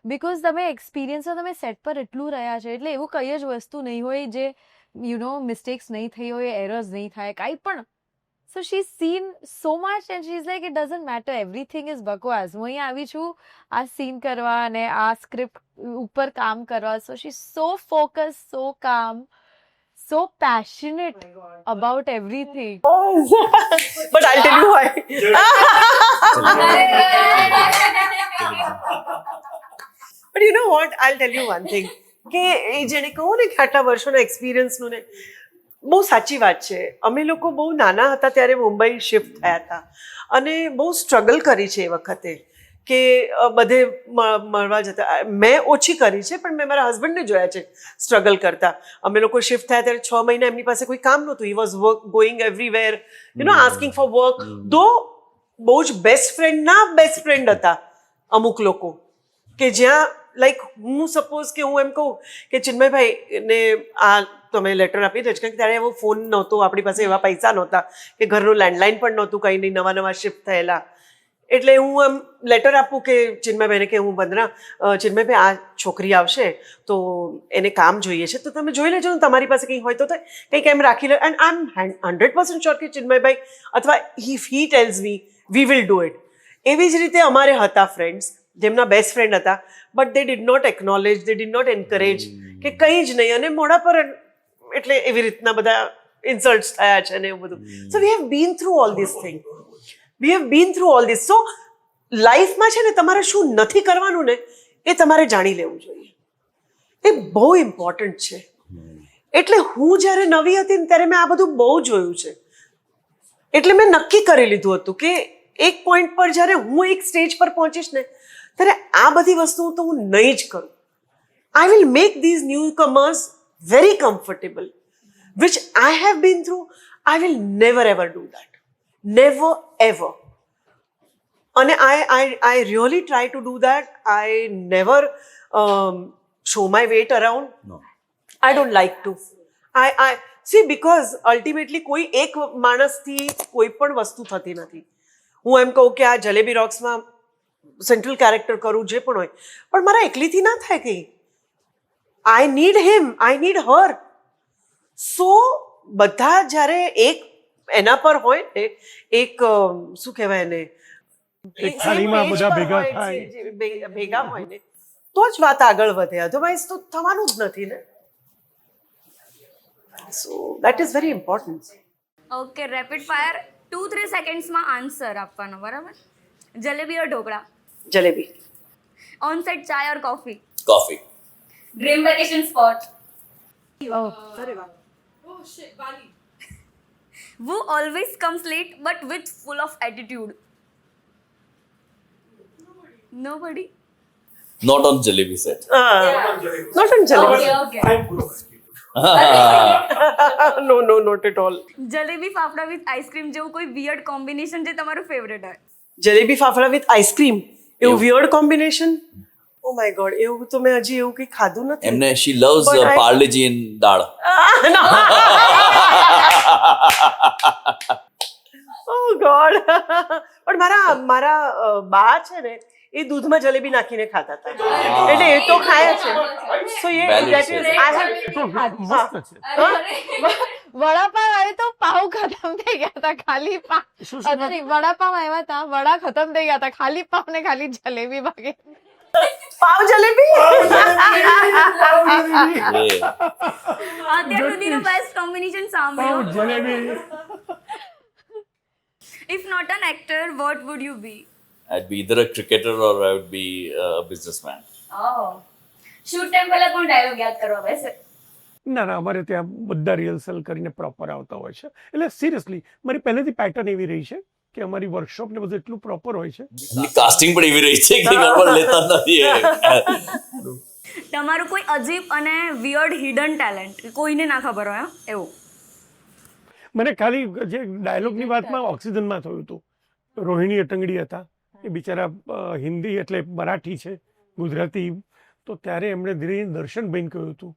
[SPEAKER 6] Because તમે એક્સપિરિયન્સમાં તમે સેટ પર એટલું રહ્યા છે, એટલે એવું કંઈ જ વસ્તુ નહીં હોય જે મિસ્ટેક્સ નહીં થઈ હોય, એરર્સ નહીં થાય, કાંઈ પણ. So she seen so much and she is like it doesn't matter, everything is બકવાસ. હું અહીં આવી છું આ સીન કરવા અને આ સ્ક્રિપ્ટ ઉપર કામ કરવા. સો શી સો ફોકસ, સો કામ, so passionate about everything.
[SPEAKER 1] But I'll tell you why. But you know what? I'll tell you one thing. કે એ જેને કહું ને કે આટલા વર્ષોના એક્સપિરિયન્સનું ને, બહુ સાચી વાત છે. અમે લોકો બહુ નાના હતા ત્યારે મુંબઈ શિફ્ટ થયા હતા અને બહુ સ્ટ્રગલ કરી છે એ વખતે કે બધે મળવા જતા. મેં ઓછી કરી છે પણ મેં મારા હસબન્ડને જોયા છે સ્ટ્રગલ કરતા. અમે લોકો શિફ્ટ થયા ત્યારે 6 મહિના એમની પાસે કોઈ કામ નહોતું. He was going everywhere, asking for work. દો બહુ જ બેસ્ટ ફ્રેન્ડ હતા અમુક લોકો, કે જ્યાં લાઈક હું સપોઝ કે હું એમ કહું કે ચિન્મયભાઈ ને આ તમે લેટર આપી દો, કારણ કે ત્યારે એવો ફોન નહોતો આપણી પાસે, એવા પૈસા નહોતા કે ઘરનું લેન્ડલાઇન પણ નહોતું, કંઈ નહીં, નવા શિફ્ટ થયેલા. એટલે હું એમ લેટર આપું કે ચિન્મયભાઈને કે હું વંદના, ચિન્મયભાઈ આ છોકરી આવશે તો એને કામ જોઈએ છે, તો તમે જોઈ લેજો ને તમારી પાસે કંઈ હોય તો કંઈક એમ રાખી લે. એન્ડ આઈ એમ 100% શ્યોર કે ચિન્મયભાઈ અથવા if he tells me we will do it. એવી જ રીતે અમારે હતા ફ્રેન્ડ્સ જેમના બેસ્ટ ફ્રેન્ડ હતા, but they did not acknowledge, they did not encourage કે કંઈ જ નહીં, અને મોડા પર એટલે એવી રીતના બધા ઇન્સલ્ટ્સ થયા છે ને એવું બધું. So we have been through all this thing. We have been through all this. So લાઈફમાં છે ને તમારે શું નથી કરવાનું ને એ તમારે જાણી લેવું જોઈએ. એ બહુ ઇમ્પોર્ટન્ટ છે. એટલે હું જ્યારે નવી હતી ને ત્યારે મેં આ બધું બહુ જોયું છે. એટલે મેં નક્કી કરી લીધું હતું કે એક પોઈન્ટ પર જ્યારે હું એક સ્ટેજ પર પહોંચીશ ને ત્યારે આ બધી વસ્તુઓ તો હું નહીં જ કરું. I will make these newcomers very comfortable, which I have been through. I will never ever do that. Never ever. And I really try to do that. I never show my weight around.
[SPEAKER 2] No.
[SPEAKER 1] I don't like to. I see, because ultimately કોઈ એક માણસથી કોઈ પણ વસ્તુ થતી નથી. હું એમ કહું કે આ જલેબી રોક્સમાં સેન્ટ્રલ કેરેક્ટર કરું જે પણ હોય, પણ મારા એકલીથી ના થાય કંઈ. I need him, I need હર. સો બધા જ્યારે એક એના પર હોય ને, એક શું કહેવાય એને,
[SPEAKER 3] એક થાળીમાં
[SPEAKER 1] same age
[SPEAKER 3] બધા
[SPEAKER 1] પર
[SPEAKER 3] ભેગા
[SPEAKER 1] હોય,
[SPEAKER 3] થાય.
[SPEAKER 1] ભેગા હોય ને, તો જ વાત આગળ વધે, અધરવાઇઝ તો થવાનું જ નથી ને. So that is very important.
[SPEAKER 5] Okay, rapid fire 2-3 સેકન્ડ્સમાં આન્સર આપવાનો, બરાબર? Jalebi or dhokla?
[SPEAKER 1] Jalebi.
[SPEAKER 5] On set chai or coffee?
[SPEAKER 2] Coffee.
[SPEAKER 5] Dream vacation spot? Who always comes late but with full of attitude? Nobody.
[SPEAKER 2] Not on jalebi set.
[SPEAKER 1] Not on jalebi.
[SPEAKER 5] Okay.
[SPEAKER 1] No, not at all.
[SPEAKER 5] Jalebi fafda with ice cream જેવું કોઈ weird combination જે તમારું favourite હોય?
[SPEAKER 1] Jalebi fafda with ice cream, એવું
[SPEAKER 2] એવું.
[SPEAKER 1] Weird combination. Oh my God, એવું તો મેં હજી એવું કંઈ ખાધું નથી.
[SPEAKER 2] એમને she loves
[SPEAKER 1] But I-
[SPEAKER 2] parleji in dal.
[SPEAKER 1] Oh God. પણ મારા બા છે ને, એ દૂધમાં જલેબી નાખીને ખાતા હતા, એટલે એ તો ખાય છે. સો એ
[SPEAKER 2] Valid
[SPEAKER 1] that
[SPEAKER 2] છે.
[SPEAKER 1] is I have
[SPEAKER 3] મસ્ત છે.
[SPEAKER 6] વડાપાવ આવે તો પાવ ખતમ થઈ ગયા હતા, ખાલી પાવ.
[SPEAKER 3] શું
[SPEAKER 6] નહીં, વડાપાવ આવ્યા હતા, વડા ખતમ થઈ ગયા હતા, ખાલી પાવ ને ખાલી જલેબી બાકી.
[SPEAKER 1] પાવ જલેબી.
[SPEAKER 2] Yeah.
[SPEAKER 5] અત્યાર સુધીનું બેસ્ટ કોમ્બિનેશન સાંભળ્યું.
[SPEAKER 3] Jalebi.
[SPEAKER 5] If not an actor, what would you be?
[SPEAKER 2] I'd be either a cricketer or I would be a businessman.
[SPEAKER 5] Oh. Shoot time પહેલા કોણ ડાયલોગ યાદ કરવા બેસે?
[SPEAKER 3] ના અમારે ત્યાં બધા રિહર્સલ કરીને પ્રોપર આવતા હોય છે. એટલે સિરિયસલી મારી પહેલેથી પેટર્ન એવી રહી છે કે અમારી વર્કશોપ ને બધું એટલું પ્રોપર હોય છે.
[SPEAKER 2] કાસ્ટિંગ પણ એવી રહી છે કે ગડબડ લેતા નથી એ.
[SPEAKER 5] તમારું કોઈ અજીબ અને વિયર્ડ હિડન ટેલેન્ટ કોઈને ના ખબર હોય એવું?
[SPEAKER 3] મને ખાલી જે ડાયલોગની વાતમાં ઓક્સિજનમાં થયું હતું. રોહિણી અટંગડી હતા, એ બિચારા હિન્દી એટલે મરાઠી છે, ગુજરાતી, તો ત્યારે એમણે ધીરે દર્શનભાઈને કહ્યું હતું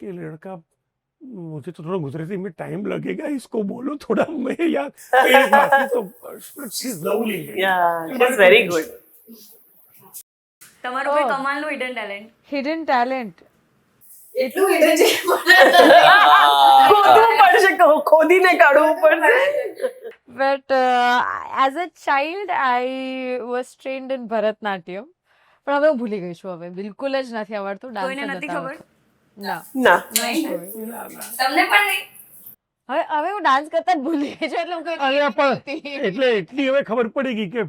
[SPEAKER 3] કે લડકા मुझे तो थोड़ा गुजराती में टाइम लगेगा, इसको बोलो थोड़ा, मैं याद बाकी तो she's lovely.
[SPEAKER 1] Yeah, she's very good.
[SPEAKER 5] તમારું કોઈ કમાલનું હિડન ટેલેન્ટ?
[SPEAKER 6] હિડન ટેલેન્ટ
[SPEAKER 1] ખોદવું પડશે, ખોદીને કાઢવું પડશે.
[SPEAKER 6] But as a child, I was trained in Bharatanatyam. પણ હવે હું ભૂલી ગઈ છું, હવે બિલકુલ જ નથી આવડતું ડાન્સ.
[SPEAKER 5] કોઈને નથી ખબર?
[SPEAKER 6] ના,
[SPEAKER 1] ના.
[SPEAKER 5] તમને પણ નહીં?
[SPEAKER 6] હવે હું ડાન્સ કરતા જ ભૂલી ગઈ છું, એટલે હું
[SPEAKER 3] અરે પણ એટલે એટલી હવે ખબર પડી ગઈ કે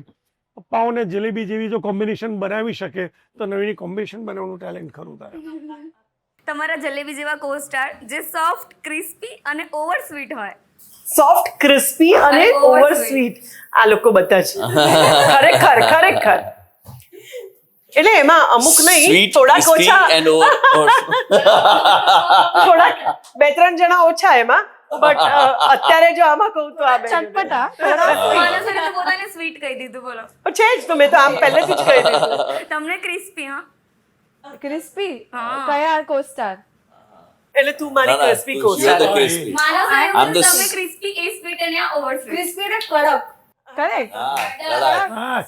[SPEAKER 3] પાવ ને જલેબી જેવી જો કોમ્બિનેશન બનાવી શકે તો નવીની કોમ્બિનેશન બનાવવાનું ટેલેન્ટ ખરું તારે.
[SPEAKER 5] તમારા જલેબી જેવા કો-સ્ટાર જે સોફ્ટ, ક્રિસ્પી અને ઓવર સ્વીટ હોય.
[SPEAKER 1] સોફ્ટ, ક્રિસ્પી અને
[SPEAKER 5] અને
[SPEAKER 1] ઓવર
[SPEAKER 5] over
[SPEAKER 1] સ્વીટ, આ લોકો બધા છે. ખરેખર. એટલે એમાં અમુક નહીં,
[SPEAKER 2] Sweet,
[SPEAKER 1] થોડાક
[SPEAKER 2] crispy
[SPEAKER 1] ઓછા,
[SPEAKER 2] and over.
[SPEAKER 1] થોડાક 2-3 જણા ઓછા એમાં, બટ અત્યારે જો આમાં કહું તો આ બે જણા.
[SPEAKER 6] ચટપટા.
[SPEAKER 5] માણસોને તો પોતાને સ્વીટ કહી દીધું, બોલો.
[SPEAKER 1] છે જ તો, મેં તો આમ પહેલેથી જ કહી દીધું.
[SPEAKER 5] તમને ક્રિસ્પી? હા,
[SPEAKER 6] ક્રિસ્પી
[SPEAKER 5] હા.
[SPEAKER 6] કયા કોસ્ટાર?
[SPEAKER 1] એટલે તું મારી
[SPEAKER 2] ના, ના,
[SPEAKER 1] ક્રિસ્પી
[SPEAKER 2] તું
[SPEAKER 1] કોસ્ટાર.
[SPEAKER 2] the crispy. I'm the
[SPEAKER 5] તમે ક્રિસ્પી, એ સ્વીટ અને આ ઓવર સ્વીટ. ક્રિસ્પી એટલે કડક.
[SPEAKER 6] કરેક્ટ.
[SPEAKER 3] હા,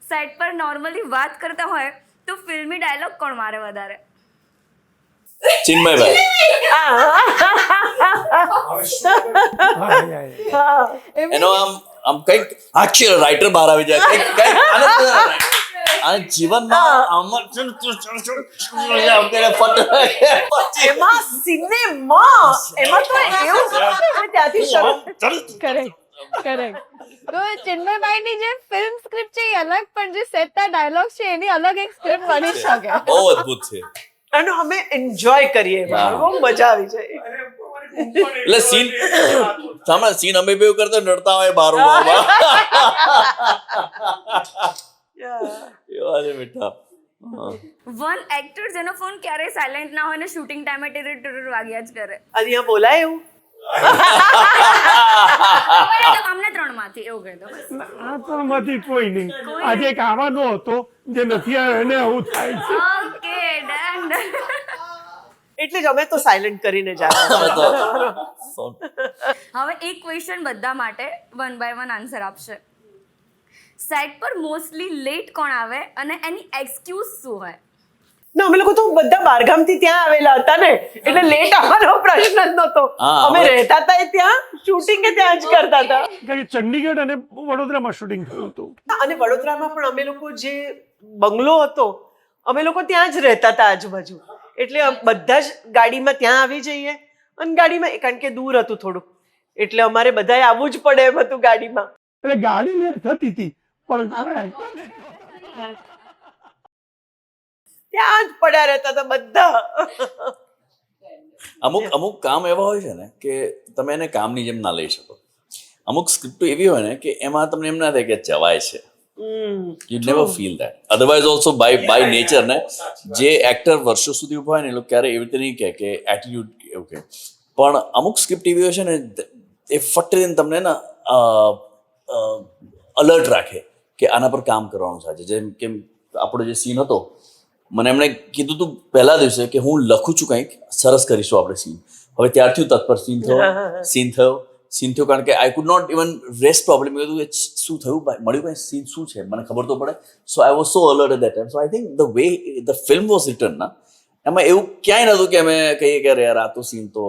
[SPEAKER 5] સેટ પર નોર્મલી વાત કરતા હોય તો ફિલ્મી ડાયલોગ કોણ મારે વધારે?
[SPEAKER 2] ચિન્મયભાઈ. એનો આમ કંઈક આખી રાઇટર બહાર આવી જાય, કંઈક અને જીવનમાં આમાં આમ કરીને ફટ
[SPEAKER 1] એમાં સિનેમા, એમાં તો એવું ત્યાંથી શરૂ.
[SPEAKER 6] કરેક્ટ. તો ચિન્મયભાઈની જે ફિલ્મ સ્ક્રિપ્ટ છે એ અલગ, પણ જે સેટના ડાયલોગ્સ છે એની અલગ એક સ્ક્રિપ્ટ બની શકે.
[SPEAKER 2] બહુ અદ્ભુત છે.
[SPEAKER 1] અને અમે એન્જોય કરીએ એમાં,
[SPEAKER 2] હા.
[SPEAKER 1] બહુ મજા આવી જાય.
[SPEAKER 2] એટલે સીન સામે સીન અમે બે કરતા નડતા હોય બાર એવા છે બેટા.
[SPEAKER 5] વન એક્ટર જેનો ફોન ક્યારેય સાયલેન્ટ ના હોય ને શૂટિંગ ટાઈમે ટેટર વાગ્યા જ કરે.
[SPEAKER 1] અહીંયા બોલાય એવું?
[SPEAKER 5] અમને 3 માંથી એવું કહી દો.
[SPEAKER 3] આ ત્રણમાંથી કોઈ નહીં. આજે એક આવાનો હતો જે નથી આવ્યો એને આવું થાય છે.
[SPEAKER 5] Okay, done.
[SPEAKER 1] એટલે જ અમે તો સાયલેન્ટ કરીને જ આવ્યા.
[SPEAKER 5] હવે એક ક્વેશ્ચન બધા માટે 1 by 1 આન્સર આપશે. સેટ પર મોસ્ટલી લેટ કોણ આવે અને એની એક્સક્યુઝ શું હોય?
[SPEAKER 1] ના, અમે લોકો તો બધા બહારગામથી ત્યાં આવેલા હતા ને, એટલે લેટ આવવાનો પ્રશ્ન જ નહોતો.
[SPEAKER 2] હા,
[SPEAKER 1] અમે રહેતા હતા એ ત્યાં, શૂટિંગ ત્યાં જ કરતા હતા.
[SPEAKER 3] કારણ કે ચંડીગઢ અને વડોદરામાં શૂટિંગ થયું હતું.
[SPEAKER 1] અને વડોદરામાં પણ અમે લોકો જે બંગલો હતો, અમે લોકો ત્યાં જ રહેતા હતા આજુબાજુ. એટલે બધા જ ગાડીમાં ત્યાં આવી જઈએ, અને ગાડીમાં, કારણ કે દૂર હતું થોડુંક, એટલે અમારે બધાએ આવવું જ પડે એમ હતું ગાડીમાં.
[SPEAKER 3] એટલે ગાડી લેટ થતી હતી પણ
[SPEAKER 1] ત્યાં જ પડ્યા રહેતા હતા બધા.
[SPEAKER 2] અમુક કામ એવા હોય છે ને કે તમે એને કામની જેમ ના લઈ શકો. અમુક સ્ક્રિપ્ટો એવી હોય ને કે એમાં તમને એમ ના થાય કે જવાય છે. You never feel that. Otherwise also by nature ને જે એક્ટર વર્ષો સુધી ઉભા હોય ને એ લોકો ક્યારે એવી રીતે નહીં કહે કે એટીટ્યુડ એવું કહે. પણ અમુક સ્ક્રિપ્ટ એવી હોય છે ને એ ફટ દઈને તમને ને અલર્ટ રાખે કે આના પર કામ કરવાનું છે. જેમ કે આપણો જે સીન હતો, મને એમણે કીધું હતું પહેલા દિવસે કે હું લખું છું કંઈક સરસ કરીશું આપણે સીન. હવે ત્યારથી હું તત્પર સીન થયો કારણ કે I could not even rest problem. કીધું કે શું થયું મળ્યું કંઈ સીન શું છે મને ખબર તો પડે. So I was so alert at that time. So I think the way the film was written ના એમાં એવું ક્યાંય નહોતું કે અમે કહીએ કે યાર આ તો સીન તો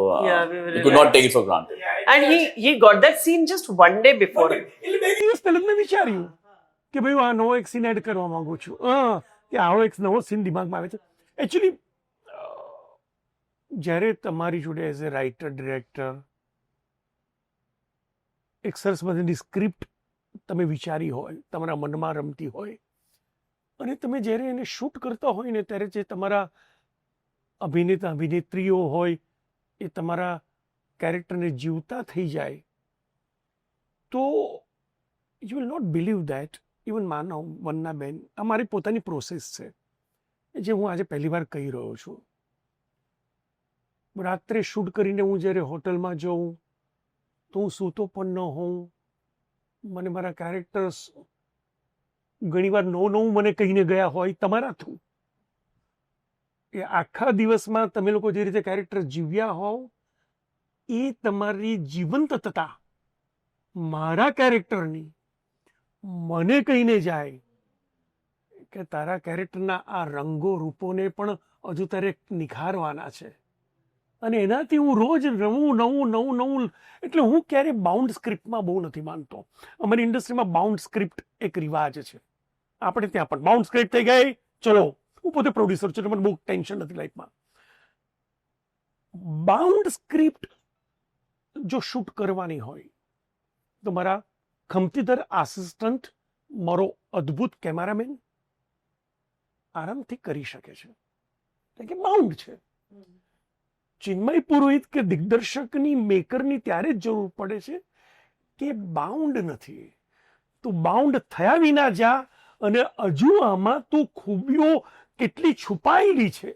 [SPEAKER 2] we could not take it for granted.
[SPEAKER 1] And he got that scene just one day before.
[SPEAKER 3] એટલે 2 દિવસ પહેલા મેં વિચાર્યું કે ભાઈ આ નવો એક સીન એડ કરવા માંગુ છું, કે આવો એક નવો સીન દિમાગમાં આવે છે. એકચ્યુઅલી જ્યારે તમારી જોડે એઝ એ રાઇટર ડિરેક્ટર એક સરસ મજાની સ્ક્રિપ્ટ તમે વિચારી હોય, તમારા મનમાં રમતી હોય, અને તમે જ્યારે એને શૂટ કરતા હોય ને ત્યારે જે તમારા અભિનેતા અભિનેત્રીઓ હોય એ તમારા કેરેક્ટરને જીવતા થઈ જાય તો you will not believe that. Even Manav વન્નાબેન, આ મારી પોતાની પ્રોસેસ છે જે હું આજે પહેલી વાર કહી રહ્યો છું. રાત્રે શૂટ કરીને હું જ્યારે હોટલમાં જાઉં તો હું સૂતો પણ ન હોઉં. મને મારા કેરેક્ટર્સ ઘણીવાર નવું મને કહીને ગયા હોય તમારા થ્રુ. એ આખા દિવસમાં તમે લોકો જે રીતે કેરેક્ટર જીવ્યા હોવ એ તમારી જીવંતતા મારા કેરેક્ટરની મને કહીને જાય કે તારા કેરેક્ટરના આ રંગો રૂપોને પણ હજુ તારે નિખારવાના છે. અને એનાથી હું રોજ નવું. એટલે હું ક્યારે બાઉન્ડ સ્ક્રિપ્ટમાં બહુ નથી માનતો. અમારી ઇન્ડસ્ટ્રીમાં બાઉન્ડ સ્ક્રિપ્ટ એક રિવાજ છે. આપણે ત્યાં પણ બાઉન્ડ સ્ક્રિપ્ટ થઈ ગઈ, ચલો. હું પોતે પ્રોડ્યુસર છું, મને બહુ ટેન્શન નથી લાઈફમાં. બાઉન્ડ સ્ક્રિપ્ટ જો શૂટ કરવાની હોય તો મારા ખમતીધર આસિસ્ટન્ટ, મારો અદ્ભુત કેમેરામેન આરામથી કરી શકે છે, કારણ કે બાઉન્ડ છે. ચિન્મય પુરોહિત કે દિગ્દર્શકની મેકરની ત્યારે જ જરૂર પડે છે કે બાઉન્ડ નથી. તું બાઉન્ડ થયા વિના જા અને હજુ આમાં તું ખૂબીઓ કેટલી છુપાયેલી છે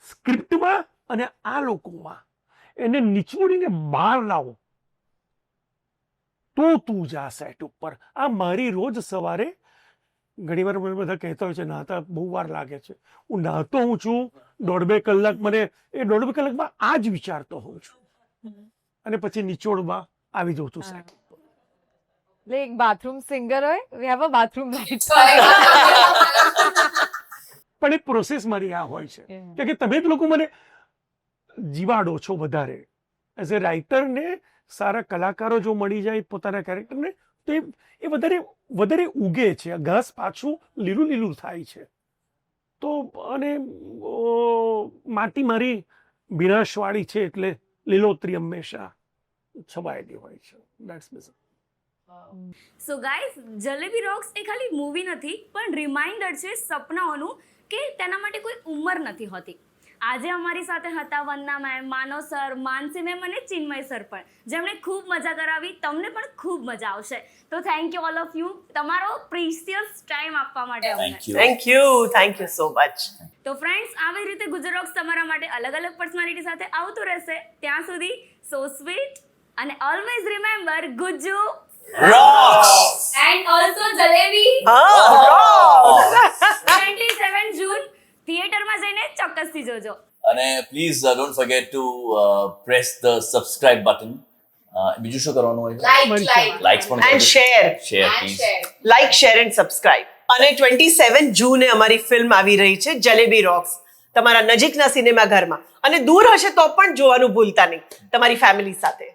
[SPEAKER 3] સ્ક્રિપ્ટમાં અને આ લોકોમાં એને નિચોડીને બહાર લાવો તો તું જા સેટ ઉપર. આ મારી રોજ સવારે ઘણીવાર મને બધા કહેતા હોય છે નાહતા બહુ વાર લાગે છે. હું નાહતો હું છું 1.5-2 કલાક, મને એ 1.5-2 કલાકમાં આ જ વિચારતો હોઉં છું અને પછી નિચોડમાં આવી જઉં છું સેટ.
[SPEAKER 6] એટલે એક બાથરૂમ સિંગર હોય, we have a bathroom light.
[SPEAKER 3] પણ એક પ્રોસેસ મારી આ હોય છે કે તમે જ લોકો મને જીવાડો છો વધારે. એઝ એ રાઇટરને સારા કલાકારો જો મળી જાય પોતાના કેરેક્ટરને તો એ વધારે ઉગે છે. ઘાસ પાછું લીલું થાય છે. તો અને માટી મારી ભીનાશવાળી છે એટલે લીલોતરી હંમેશા છવાયેલી હોય છે. દેટ્સ મીઝ.
[SPEAKER 5] સો ગાઈઝ, જલેબી રોક્સ એ ખાલી મૂવી નથી પણ રિમાઇન્ડર છે સપનાઓનું કે તેના માટે કોઈ ઉંમર નથી હોતી. આજે અમારી સાથે હતા વંદના મેમ, માનવ સર, માનસી મેમ અને ચિન્મય સર પણ, જેમણે ખૂબ મજા કરાવી. તમને પણ ખૂબ મજા આવશે. તો thank you all of you તમારો પ્રીસિયસ ટાઈમ આપવા માટે અમને.
[SPEAKER 1] Thank you so much.
[SPEAKER 5] તો ફ્રેન્ડ્સ, આવી રીતે ગુજરાત તમારા માટે અલગ અલગ પર્સનાલિટી સાથે આવતું રહેશે. ત્યાં સુધી સો સ્વીટ અને always remember Gujju
[SPEAKER 2] Rocks!
[SPEAKER 5] And also jalebi. 27 જૂન થિયેટરમાં જઈને ચોક્કસથી જોજો.
[SPEAKER 2] અને please don't forget two press the subscribe button બીજું શું કરવાનું હોય છે? લાઇક્સ પણ
[SPEAKER 1] and share
[SPEAKER 2] share please.
[SPEAKER 1] Like share and subscribe અને 27 જૂને અમારી ફિલ્મ આવી રહી છે જલેબી રોક્સ તમારા નજીકના સિનેમાઘરમાં અને દૂર હશે તો પણ જોવાનું ભૂલતા નહીં તમારી ફેમિલી સાથે.